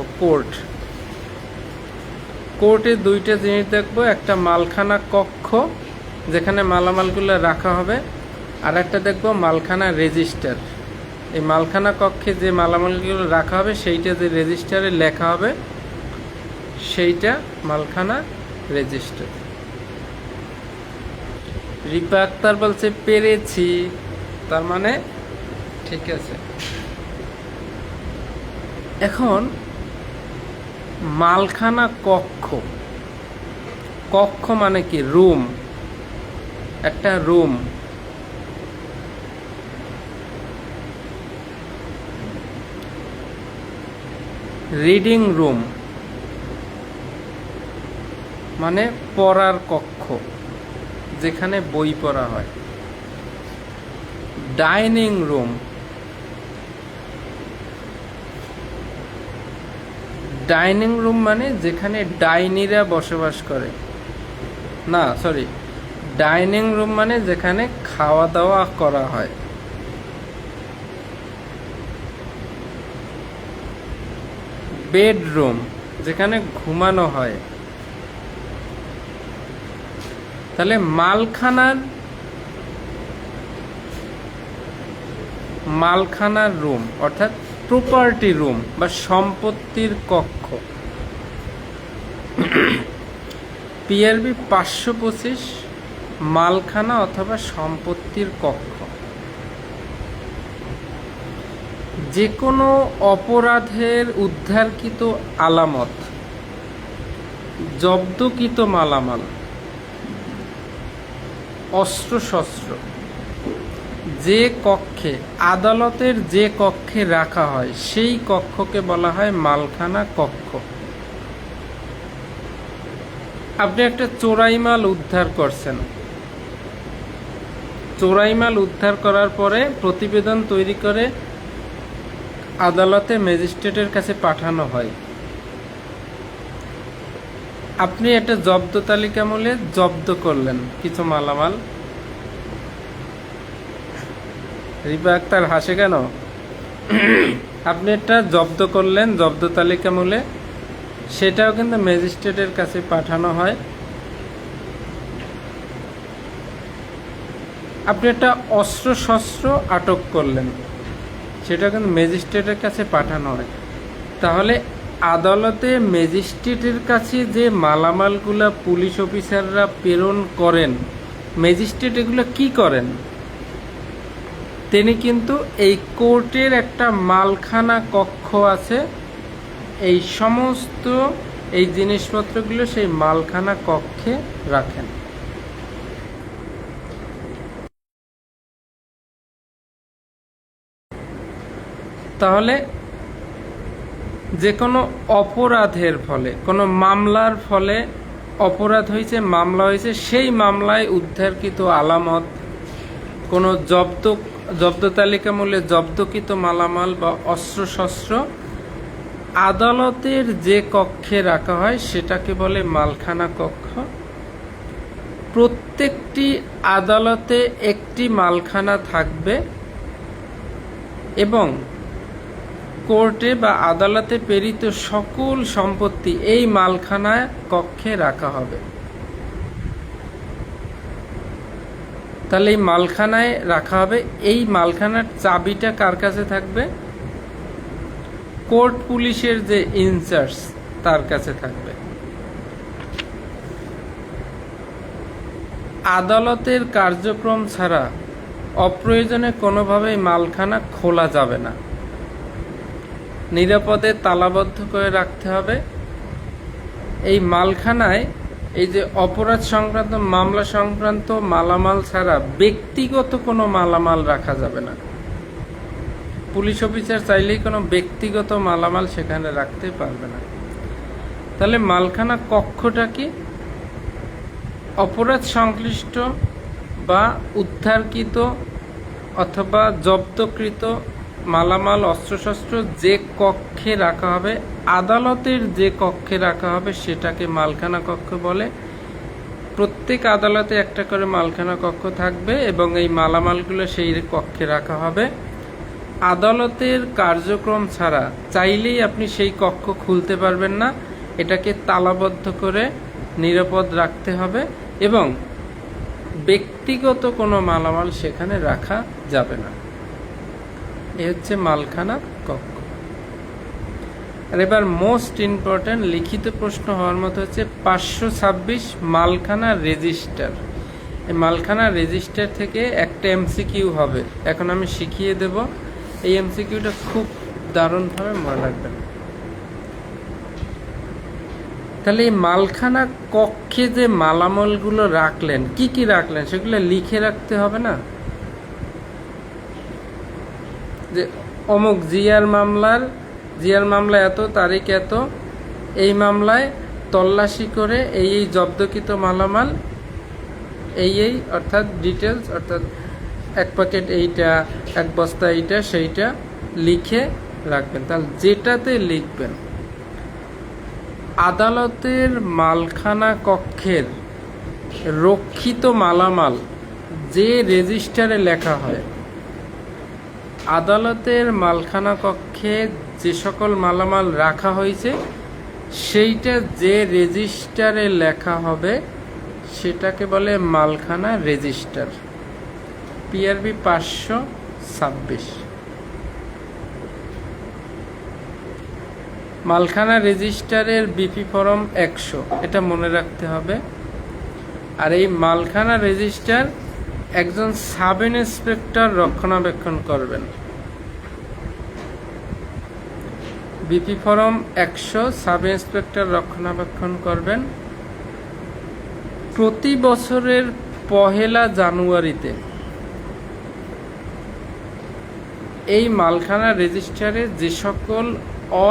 কোর্টে 2টা জিনিস দেখব, একটা মালখানা কক্ষ যেখানে মালামালগুলো রাখা হবে, আর একটা দেখব মালখানা রেজিস্টার। এই মালখানা কক্ষে যে মালামালগুলো রাখা হবে সেইটা যে রেজিস্টারে লেখা হবে সেইটা মালখানা রেজিস্টার। রিপা আক্তার বলছে পেরেছি, তার মানে ঠিক আছে। এখন মালখানা কক্ষ মানে কি? রুম, একটা রুম। রিডিং রুম মানে পড়ার কক্ষ, যেখানে বই পড়া হয়। ডাইনিং রুম মানে যেখানে ডাইনিরা বসবাস করে। ডাইনিং রুম মানে যেখানে খাওয়া দাওয়া করা হয়। বেডরুম যেখানে ঘুমানো হয়। তাহলে মালখানার রুম অর্থাৎ প্রপার্টি রুম বা সম্পত্তির কক্ষ। পিআরবি 525 মালখানা অথবা সম্পত্তির কক্ষ। যে কোনো অপরাধের উদ্ধারকৃত আলামত, জব্দকৃত মালামাল, অস্ত্রশস্ত্র যে কক্ষে, আদালতের যে কক্ষে রাখা হয় সেই কক্ষকে বলা হয় মালখানা কক্ষ। আপনি একটা চোরাই মাল উদ্ধার করছেন, চোরাই মাল উদ্ধার করার পরে প্রতিবেদন তৈরি করে আদালতে ম্যাজিস্ট্রেটের কাছে পাঠানো হয়। আপনি একটা জব্দ তালিকা মূলে জব্দ করলেন কিছু মালামাল। রিপা আক্তার হাসে কেন? আপনি একটা জব্দ করলেন জব্দ তালিকা মূলে, সেটাও কিন্তু ম্যাজিস্ট্রেটের কাছে পাঠানো হয়। আপনি একটা অস্ত্র শস্ত্র আটক করলেন, সেটা কিন্তু ম্যাজিস্ট্রেটের কাছে পাঠানো হয়। তাহলে আদালতে ম্যাজিস্ট্রেটের কাছে যে মালামালগুলো পুলিশ অফিসাররা প্রেরণ করেন, ম্যাজিস্ট্রেট এগুলো কি করেন? তিনি কিন্তু এই কোর্টের একটা মালখানা কক্ষ আছে, এই সমস্ত এই জিনিসপত্রগুলো সেই মালখানা কক্ষে রাখেন। তাহলে যে কোনো অপরাধের ফলে, কোনো মামলার ফলে অপরাধ হয়েছে, মামলা হয়েছে, সেই মামলায় উদ্ধারকৃত আলামত, কোনো জব্দ তালিকা মূলে জব্দকৃত মালামাল বা অস্ত্রশস্ত্র আদালতের যে কক্ষে রাখা হয় সেটাকে বলে মালখানা কক্ষ। প্রত্যেকটি আদালতে একটি মালখানা থাকবে এবং কোর্টে বা আদালতে প্রেরিত সকল সম্পত্তি এই মালখানা কক্ষে রাখা হবে। তাহলে এই মালখানায় রাখা হবে। এই মালখানার চাবিটা কার কাছে থাকবে? কোর্ট পুলিশের যে ইনচার্জ তার কাছে থাকবে। আদালতের কার্যক্রম ছাড়া অপ্রয়োজনে কোনোভাবেই মালখানা খোলা যাবে না, নিরাপদে তালাবদ্ধ করে রাখতে হবে। এই মালখানায় এই যে অপরাধ সংক্রান্ত মামলা সংক্রান্ত মালামাল ছাড়া ব্যক্তিগত কোনো মালামাল রাখা যাবে না। পুলিশ অফিসার চাইলেই কোনো ব্যক্তিগত মালামাল সেখানে রাখতে পারবে না। তাহলে মালখানা কক্ষটা কি? অপরাধ সংশ্লিষ্ট বা উদ্ধারকৃত অথবা জব্দকৃত মালামাল অস্ত্রশস্ত্র যে কক্ষে রাখা হবে, আদালতের যে কক্ষে রাখা হবে সেটাকে মালখানা কক্ষ বলে। প্রত্যেক আদালতে একটা করে মালখানা কক্ষ থাকবে এবং এই মালামালগুলো সেই কক্ষে রাখা হবে। আদালতের কার্যক্রম ছাড়া চাইলেই আপনি সেই কক্ষ খুলতে পারবেন না, এটাকে তালাবদ্ধ করে নিরাপদ রাখতে হবে এবং ব্যক্তিগত কোনো মালামাল সেখানে রাখা যাবে না। এ হচ্ছে মালখানা কক্ষ। আর এবার মোস্ট ইম্পর্টেন্ট লিখিত প্রশ্ন হওয়ার মতো হচ্ছে 526 মালখানা রেজিস্টার। এই মালখানা রেজিস্টার থেকে একটা এমসিকিউ হবে, এখন আমি শিখিয়ে দেব। এই এমসিকিউটা খুব দারুণভাবে মনে রাখবেন। তাহলে এই মালখানা কক্ষে যে মালামালগুলো রাখলেন, কি কি রাখলেন সেগুলো লিখে রাখতে হবে না? যে অমুক জিয়ার মামলা এত তারিখ এত, এই মামলায় তল্লাশি করে এই জব্দকৃত মালামাল এই অর্থাৎ ডিটেলস, অর্থাৎ এক প্যাকেট এইটা, এক বস্তা এইটা, সেইটা লিখে রাখবেন। তাহলে যেটাতে লিখবেন আদালতের মালখানা কক্ষের রক্ষিত মালামাল যে রেজিস্টারে লেখা হয়, আদালতের মালখানা কক্ষে যে সকল মালামাল রাখা হয়েছে সেইটা যে রেজিস্টারে লেখা হবে সেটাকে বলে মালখানা রেজিস্টার। PRB 526। মালখানা রেজিস্টারের বিপি ফরম 100, এটা মনে রাখতে হবে। আর এই মালখানা রেজিস্টার একজন সাব ইন্সপেক্টর রক্ষণাবেক্ষণ করবেন। বিপি ফরম 100 সাব ইন্সপেক্টর রক্ষণাবেক্ষণ করবেন। প্রতি বছরের 1 জানুয়ারিতে এই মালখানা রেজিস্টারে যে সকল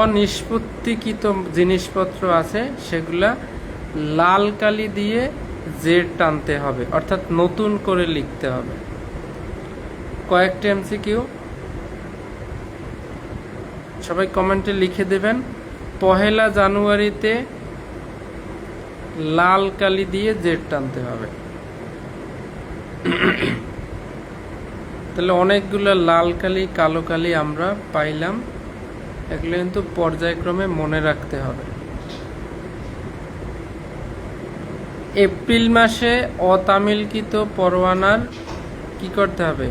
অনিষ্পত্তিকৃত জিনিসপত্র আছে সেগুলা লাল কালি দিয়ে জেড টানতে হবে, অর্থাৎ নতুন করে লিখতে হবে। কয়েকটা এমসিকিউ সবাই কমেন্টে লিখে দেবেন। 1 জানুয়ারিতে লাল কালি দিয়ে জেড টানতে হবে। তাহলে অনেকগুলো লাল কালি কালো কালি আমরা পাইলাম, এগুলো কিন্তু পর্যায়ক্রমে মনে রাখতে হবে। এপ্রিল মাসে অতামিলকৃত পরোয়ানার কি করতে হবে?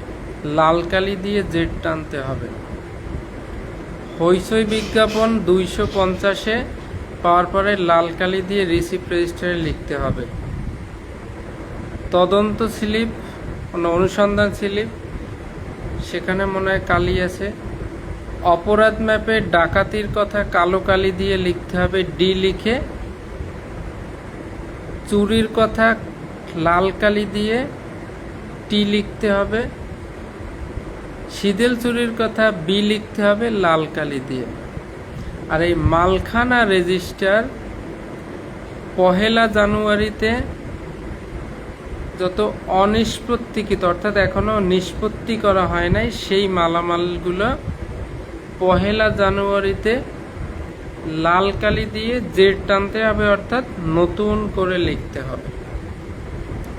লাল কালি দিয়ে জেড টানতে হবে। হইচই বিজ্ঞাপন 250-এ পাওয়ার পরে লাল কালি দিয়ে রিসিপ্ট রেজিস্টারে লিখতে হবে। তদন্ত স্লিপ, অনুসন্ধান স্লিপ, সেখানে মনে হয় কালি আছে। অপরাধ ম্যাপে ডাকাতির কথা কালো কালি দিয়ে লিখতে হবে, ডি লিখে। চুরির কথা লাল কালি দিয়ে টি লিখতে হবে। শিদেল চুরির কথা বি লিখতে হবে লাল কালি দিয়ে। আর এই মালখানা রেজিস্টার 1 জানুয়ারিতে যত অনিষ্পত্তিকৃত, অর্থাৎ এখনো নিষ্পত্তি করা হয় নাই, সেই মালামালগুলো 1 জানুয়ারিতে লাল কালি দিয়ে জেড টানতে হবে, অর্থাৎ নতুন করে লিখতে হবে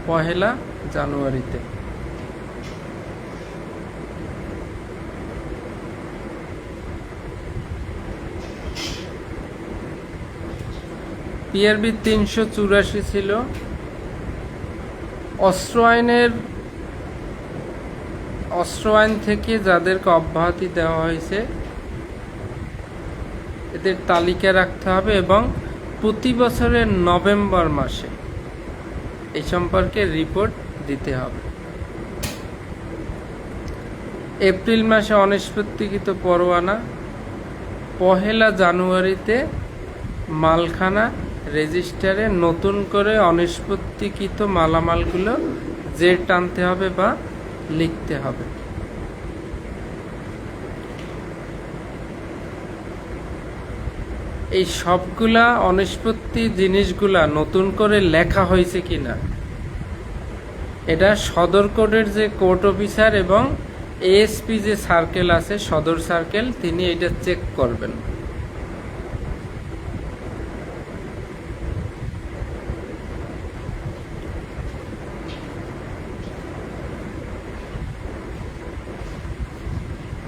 1 জানুয়ারিতে। পিআরবি 384 ছিল। অস্ত্র আইন থেকে যাদেরকে অব্যাহতি দেওয়া হয়েছে এদের তালিকা রাখতে হবে এবং প্রতি বছরের নভেম্বর মাসে এই সম্পর্কে রিপোর্ট দিতে হবে। এপ্রিল মাসে অনিষ্পত্তিকৃত পরোয়ানা 1 জানুয়ারিতে মালখানা রেজিস্টারে নতুন করে অনিষ্পত্তিকৃত মালামালগুলো জেড টানতে হবে বা লিখতে হবে। এই সবগুলা অনিষ্পত্তি জিনিসগুলা নতুন করে লেখা হয়েছে কিনা এটা সদর কোর্টের যে কোর্ট অফিসার এবং এএসপি যে সার্কেল আছে, সদর সার্কেল, তিনি এটা চেক করবেন।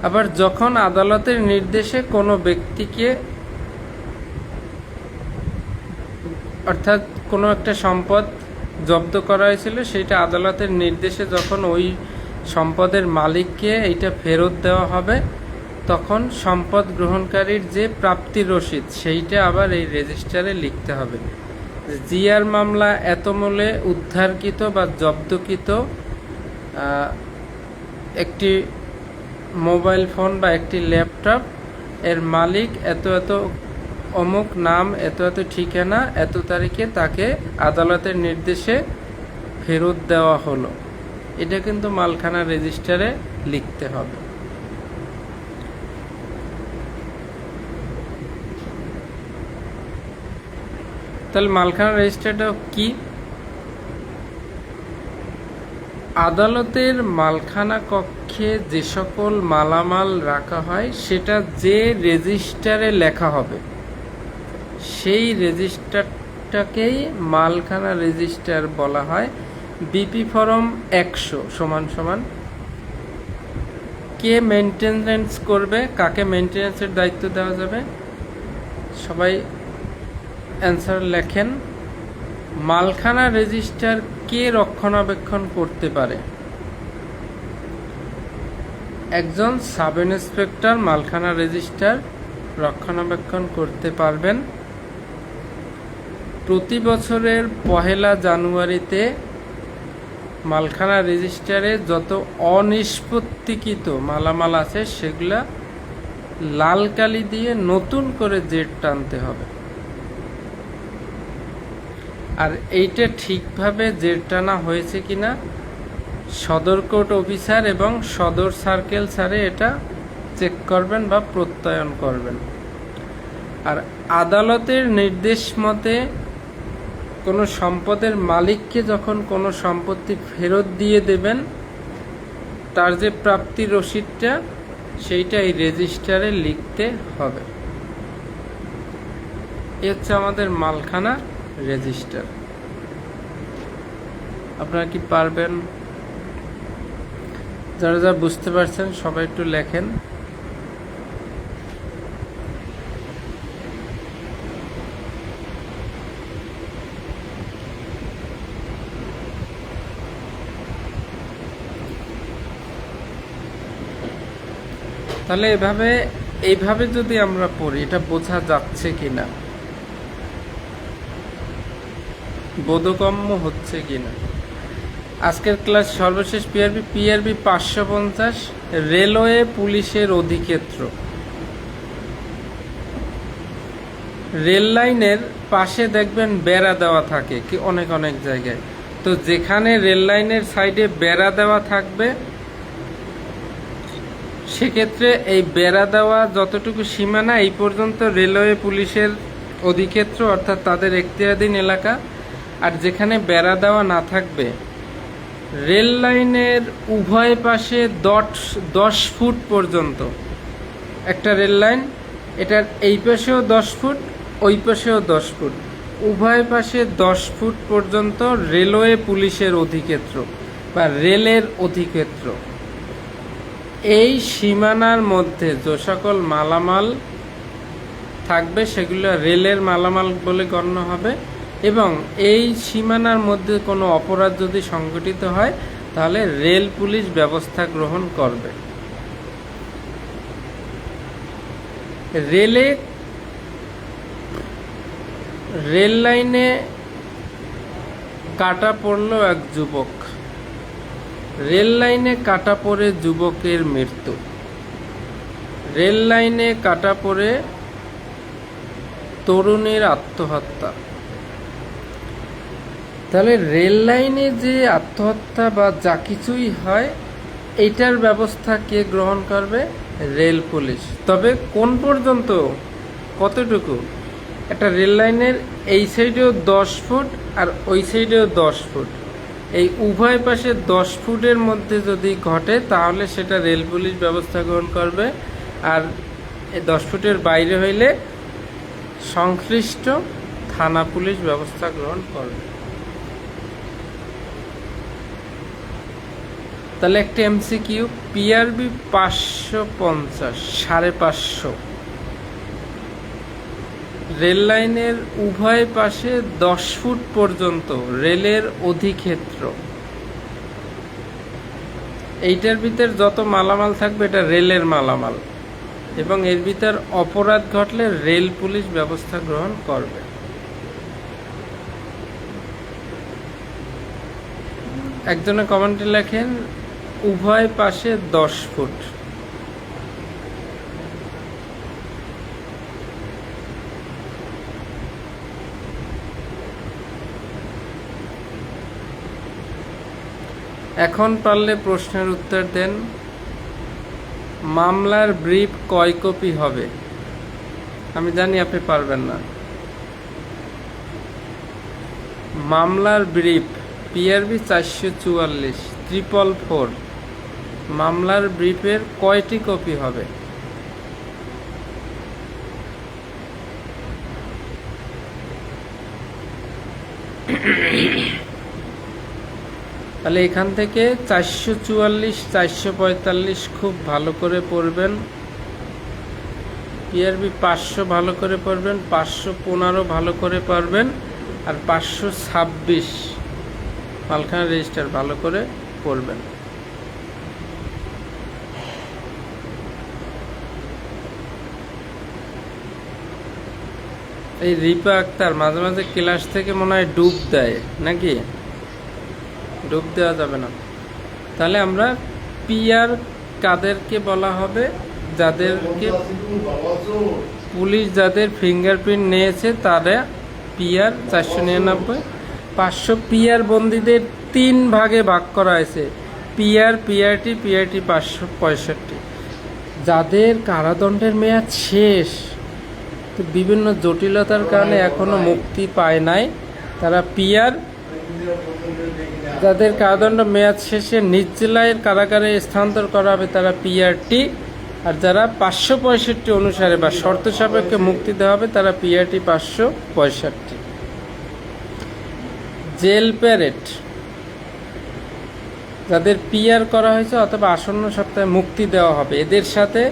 আবার যখন আদালতের নির্দেশে কোনো ব্যক্তিকে, অর্থাৎ কোনো একটা সম্পদ জব্দ করা হয়েছিল, সেইটা আদালতের নির্দেশে যখন ওই সম্পদের মালিককে এইটা ফেরত দেওয়া হবে, তখন সম্পদ গ্রহণকারীর যে প্রাপ্তির রসিদ সেইটা আবার এই রেজিস্টারে লিখতে হবে। জিআর মামলা এত মূল্যে উদ্ধারকৃত বা জব্দকৃত একটি মোবাইল ফোন বা একটি ল্যাপটপ এর মালিক এত এত অমুক নাম, এত এত ঠিকানা, এত তারিখে তাকে আদালতের নির্দেশে ফেরত দেওয়া হলো, এটা কিন্তু মালখানা রেজিস্টারে লিখতে হবে। তাহলে মালখানা রেজিস্টারটা কি? আদালতের মালখানা কক্ষে যে সকল মালামাল রাখা হয় সেটা যে রেজিস্টারে লেখা হবে সেই রেজিস্টারটাকেই মালখানা রেজিস্টার বলা হয়। বিপি ফরম 100 কে মেনটেনেন্স করবে, কাকে মেনটেনেন্সের দায়িত্ব দেওয়া যাবে, সবাই অ্যান্সার লেখেন। মালখানা রেজিস্টার কে রক্ষণাবেক্ষণ করতে পারে? একজন সাব ইন্সপেক্টর মালখানা রেজিস্টার রক্ষণাবেক্ষণ করতে পারবেন। প্রতি বছরের 1 জানুয়ারিতে মালখানা রেজিস্টারে যত অনিষ্পত্তিকৃত মালামাল আছে সেগুলা লাল কালি দিয়ে নতুন করে জেড টানতে হবে। আর এইটা ঠিকভাবে জেড টানা হয়েছে কিনা সদর কোর্ট অফিসার এবং সদর সার্কেল স্যারে এটা চেক করবেন বা প্রত্যয়ন করবেন। আর আদালতের নির্দেশ মতে কোনো সম্পদের মালিককে যখন কোনো সম্পত্তি ফেরত দিয়ে দেবেন, তার যে প্রাপ্তির রসিদটা সেইটা এই রেজিস্টারে লিখতে হবে। এ হচ্ছে আমাদের মালখানা রেজিস্টার। আপনারা কি পারবেন? যারা যা বুঝতে পারছেন সবাই একটু লেখেন। তাহলে এইভাবে যদি আমরা পড়ি, এটা বোঝা যাচ্ছে কিনা, বোধগম্য হচ্ছে কিনা। আজকের ক্লাস সর্বশেষ পিআরবি 550 রেলওয়ে পুলিশের অধিক্ষেত্র। রেল লাইনের পাশে দেখবেন বেড়া দেওয়া থাকে কি অনেক অনেক জায়গায়। তো যেখানে রেল লাইনের সাইডে বেড়া দেওয়া থাকবে, সেক্ষেত্রে এই বেড়া দেওয়া যতটুকু সীমানা এই পর্যন্ত রেলওয়ে পুলিশের অধিক্ষেত্র, অর্থাৎ তাদের এখতিয়ারাধীন এলাকা। আর যেখানে বেড়া দেওয়া না থাকবে, রেল লাইনের উভয় পাশে 10 ফুট পর্যন্ত একটা রেল লাইন, এটার এই পাশেও 10 ফুট, ওই পাশেও 10 ফুট, উভয় পাশে 10 ফুট পর্যন্ত রেলওয়ে পুলিশের অধিক্ষেত্র বা রেলের অধিক্ষেত্র। এই সীমানার মধ্যে যে সকল মালামাল থাকবে সেগুলো রেলের মালামাল বলে গণ্য হবে, এবং এই সীমানার মধ্যে কোনো অপরাধ যদি সংঘটিত হয় তাহলে রেল পুলিশ ব্যবস্থা গ্রহণ করবে। রেল লাইনে কাটা পড়ল এক যুবক, রেল লাইনে কাটা পড়ে যুবকের মৃত্যু, রেল লাইনে কাটা পড়ে তরুণীর আত্মহত্যা। তাহলে রেল লাইনে যে আত্মহত্যা বা যা কিছুই হয়, এইটার ব্যবস্থা কে গ্রহণ করবে? Rail police. তবে কোন পর্যন্ত, কতটুকু? একটা রেল লাইনের এই সাইডেও 10 ফুট আর ওই সাইডেও 10 ফুট, এই উভয় পাশে 10 ফুটের মধ্যে যদি ঘটে তাহলে সেটা রেল পুলিশ ব্যবস্থা গ্রহণ করবে। আর এই 10 ফুটের বাইরে হইলে সংশ্লিষ্ট থানা পুলিশ ব্যবস্থা গ্রহণ করবে। তাহলে একটা এমসিকিউ, পিআরবি 550 550 রেল লাইনের উভয় পাশে 10 ফুট পর্যন্ত রেলের অধিক্ষেত্র, এইটার ভিতর যত মালামাল থাকবে এটা রেলের মালামাল, এবং এর ভিতর অপরাধ ঘটলে রেল পুলিশ ব্যবস্থা গ্রহণ করবে। একজনে কমেন্টে লেখেন উভয় পাশে 10 ফুট। এখন পারলে প্রশ্নের উত্তর দেন। মামলার ব্রিফ কয় কপি হবে? আমি জানি আপনি পারবেন না। মামলার ব্রিফ পিআরবি 444 444 মামলার ব্রিফের কয়টি কপি হবে? তাহলে এখান থেকে 444 445 খুব ভালো করে পড়বেন, পিআরবি 500 ভালো করে পড়বেন, 515 ভালো করে পড়বেন, আর 526 মালখানা রেজিস্টার ভালো করে পড়বেন। এই রিপা আক্তার মাঝে মাঝে ক্লাস থেকে মনে হয় ডুব দেয় নাকি? ডুব দেওয়া যাবে না। তাহলে আমরা পিআর কাদেরকে বলা হবে? যাদেরকে পুলিশ যাদের ফিঙ্গারপ্রিন্ট নিয়েছে তারা পিআর 499। 500 পিআর বন্দীদের 3 ভাগে ভাগ করা হয়েছে, পিআর, পিআরটি, পিআরটি 565। যাদের কারাদণ্ডের মেয়াদ শেষ, তো বিভিন্ন জটিলতার কারণে এখনো মুক্তি পায় নাই, তারা পিআর। যাদের কারাদণ্ড মেয়াদ শেষে নিজ জেলায় কারাগারে স্থানান্তর করা হবে তারা পিআরটি। আর যারা 565 অনুসারে বা শর্ত সাপেক্ষে মুক্তি দেওয়া হবে তারা পিআরটি 565। জেল প্যারেড যাদের পিআর করা হয়েছে অথবা আসন্ন সপ্তাহে মুক্তি দেওয়া হবে, এদের সাথে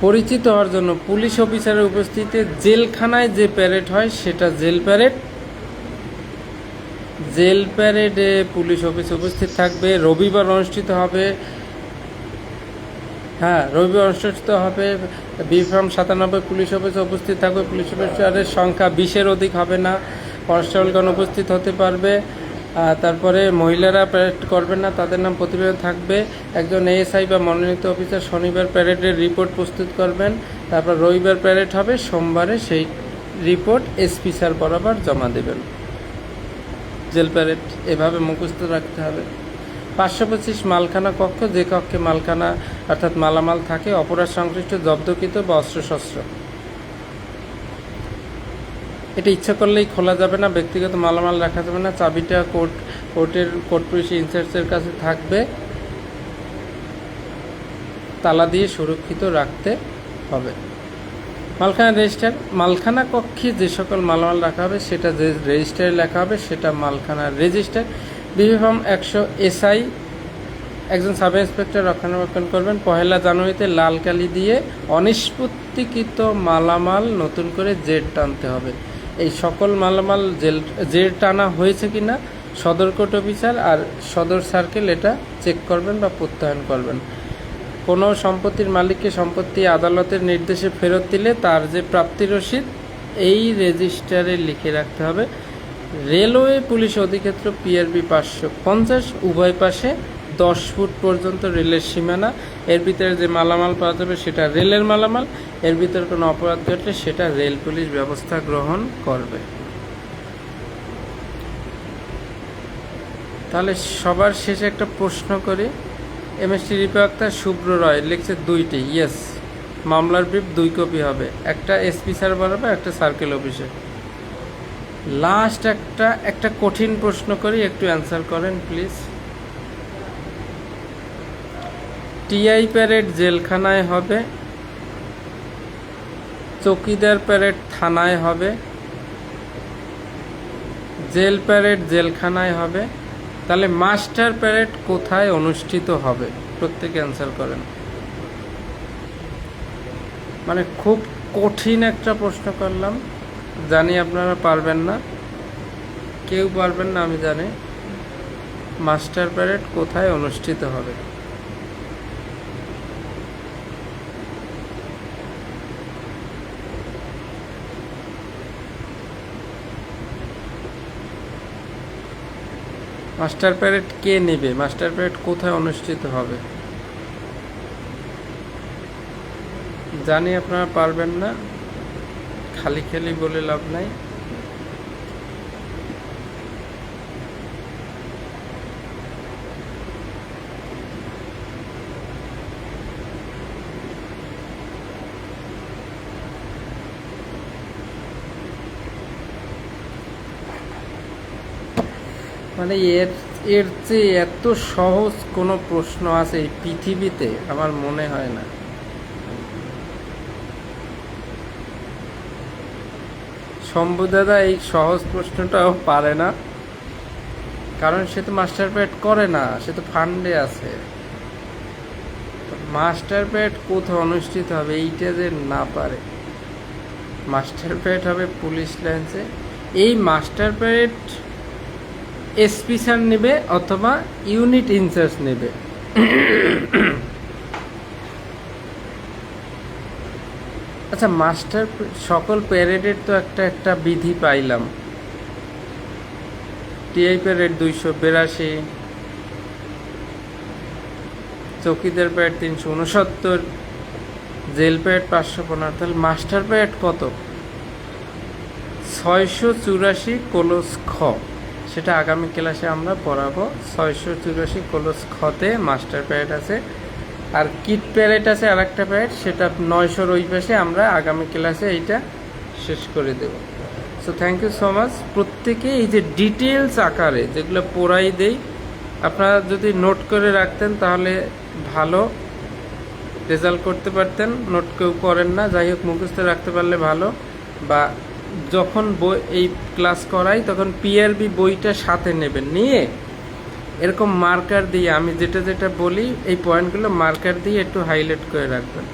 পরিচিত হওয়ার জন্য পুলিশ অফিসারের উপস্থিতিতে জেলখানায় যে প্যারেড হয় সেটা জেল প্যারেড। জেল প্যারেডে পুলিশ অফিস উপস্থিত থাকবে। রবিবার অনুষ্ঠিত হবে, রবিবার অনুষ্ঠিত হবে। বিফ্রাম 97 পুলিশ অফিসে উপস্থিত থাকবে। পুলিশ অফিসারের সংখ্যা 20-এর অধিক হবে না। কনস্টেবলগণ উপস্থিত হতে পারবে। তারপরে মহিলারা প্যারেড করবেন না, তাদের নাম প্রতিবেদন থাকবে। একজন এএসআই বা মনোনীত অফিসার শনিবার প্যারেডের রিপোর্ট প্রস্তুত করবেন। তারপর রবিবার প্যারেড হবে, সোমবারে সেই রিপোর্ট এসপি স্যার বরাবর জমা দেবেন। জেল প্যারেড এভাবে মুখস্থ রাখতে হবে। 525 মালখানা কক্ষ, যে কক্ষে মালখানা অর্থাৎ মালামাল থাকে, অপরাধ সংশ্লিষ্ট জব্দকৃত বা অস্ত্রশস্ত্র। এটা ইচ্ছা করলেই খোলা যাবে না, ব্যক্তিগত মালামাল রাখা যাবে না। চাবিটা কোর্ট পুলিশ ইনচার্জের কাছে থাকবে, তালা দিয়ে সুরক্ষিত রাখতে হবে। মালখানা রেজিস্টার, মালখানা কক্ষে যে সকল মালামাল রাখা হবে সেটা যে রেজিস্টারে লেখা হবে সেটা মালখানার রেজিস্টার। বিবিএম 100 এসআই একজন সাব ইন্সপেক্টর রক্ষণাবেক্ষণ করবেন। 1 জানুয়ারিতে লাল কালি দিয়ে অনিষ্পত্তিকৃত মালামাল নতুন করে জেড টানতে হবে। এই সকল মালামাল জেড টানা হয়েছে কিনা সদর কোর্ট অফিসার আর সদর সার্কেল এটা চেক করবেন বা প্রত্যয়ন করবেন। কোনো সম্পত্তির মালিককে সম্পত্তি আদালতের নির্দেশে ফেরত দিলে তার যে প্রাপ্তি রসিদ এই রেজিস্টারে লিখে রাখতে হবে। রেলওয়ে পুলিশ অধিক্ষেত্র পিআরবি 550, উভয় পাশে 10 ফুট পর্যন্ত রেলের সীমানা। এর ভিতরে যে মালামাল পাওয়া যাবে সেটা রেলের মালামাল। এর ভিতরে কোনো অপরাধ ঘটলে সেটা রেল পুলিশ ব্যবস্থা গ্রহণ করবে। তাহলে সবার শেষে একটা প্রশ্ন করি। এমএসটি রিপা আক্তার, শুভ্র রয় লিখছে 2টি। ইয়েস, মামলার ব্রিফ 2 কপি হবে, একটা এসপি স্যার বানাবে, একটা সার্কেল অফিসে। লাস্ট একটা কঠিন প্রশ্ন করি, একটু অ্যান্সার করেন প্লিজ। টিআই প্যারেড জেলখানায় হবে, চৌকিদার প্যারেড থানায় হবে, জেল প্যারেড জেলখানায় হবে। তাহলে মাস্টার প্যারেড কোথায় অনুষ্ঠিত হবে? প্রত্যেকে অ্যান্সার করেন। মানে খুব কঠিন একটা প্রশ্ন করলাম, জানি আপনারা পারবেন না, কেউ পারবেন না আমি জানি। মাস্টার প্যারেড কোথায় অনুষ্ঠিত হবে? মাস্টার প্যারেড কে নেবে? মাস্টার প্যারেড কোথায় অনুষ্ঠিত হবে? জানি আপনারা পারবেন না, খালি খালি বলে লাভ নাই। মানে এর চেয়ে এত সহজ কোনো প্রশ্ন আছে এই পৃথিবীতে আমার মনে হয় না। শম্ভু দাদা এই সহজ প্রশ্নটাও পারে না, কারণ সে তো মাস্টার প্যাড করে না, সে তো ফান্ডে আছে। মাস্টার প্যাড কোথাও অনুষ্ঠিত হবে এইটা যে না পারে। মাস্টার প্যাড হবে পুলিশ লাইন্সে। এই মাস্টার প্যাড এসপি স্যার নেবে অথবা ইউনিট ইনচার্জ নেবে। আচ্ছা, মাস্টার সকল প্যারেডের তো একটা বিধি পাইলাম। টিআই প্যারেড 282, চৌকিদার প্যারেড 369, জেল প্যারেড 515। তাহলে মাস্টার প্যারেড কত? 684 কোলস খ, সেটা আগামী ক্লাসে আমরা পড়াবো। 684 কোলস খতে মাস্টার প্যারেড আছে। আর কিট প্যারেড আছে আর একটা প্যারেড, সেটা 900 ওই পাশে। আমরা আগামী ক্লাসে এইটা শেষ করে দেব। So thank you so much. প্রত্যেকে এই যে ডিটেলস আকারে যেগুলো পড়াই দেই, আপনারা যদি নোট করে রাখতেন তাহলে ভালো রেজাল্ট করতে পারতেন। নোট কেউ করেন না, যাই হোক মুখস্থ রাখতে পারলে ভালো। বা যখন এই ক্লাস করাই তখন পিআরবি বইটা সাথে নেবেন, নিয়ে এরকম মার্কার দিয়ে আমি যেটা যেটা বলি এই পয়েন্টগুলো মার্কার দিয়ে একটু হাইলাইট করে রাখবেন।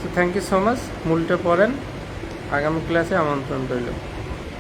তো থ্যাংক ইউ সো মাচ। মূলটা পড়েন, আগামী ক্লাসে আমন্ত্রণ রইল।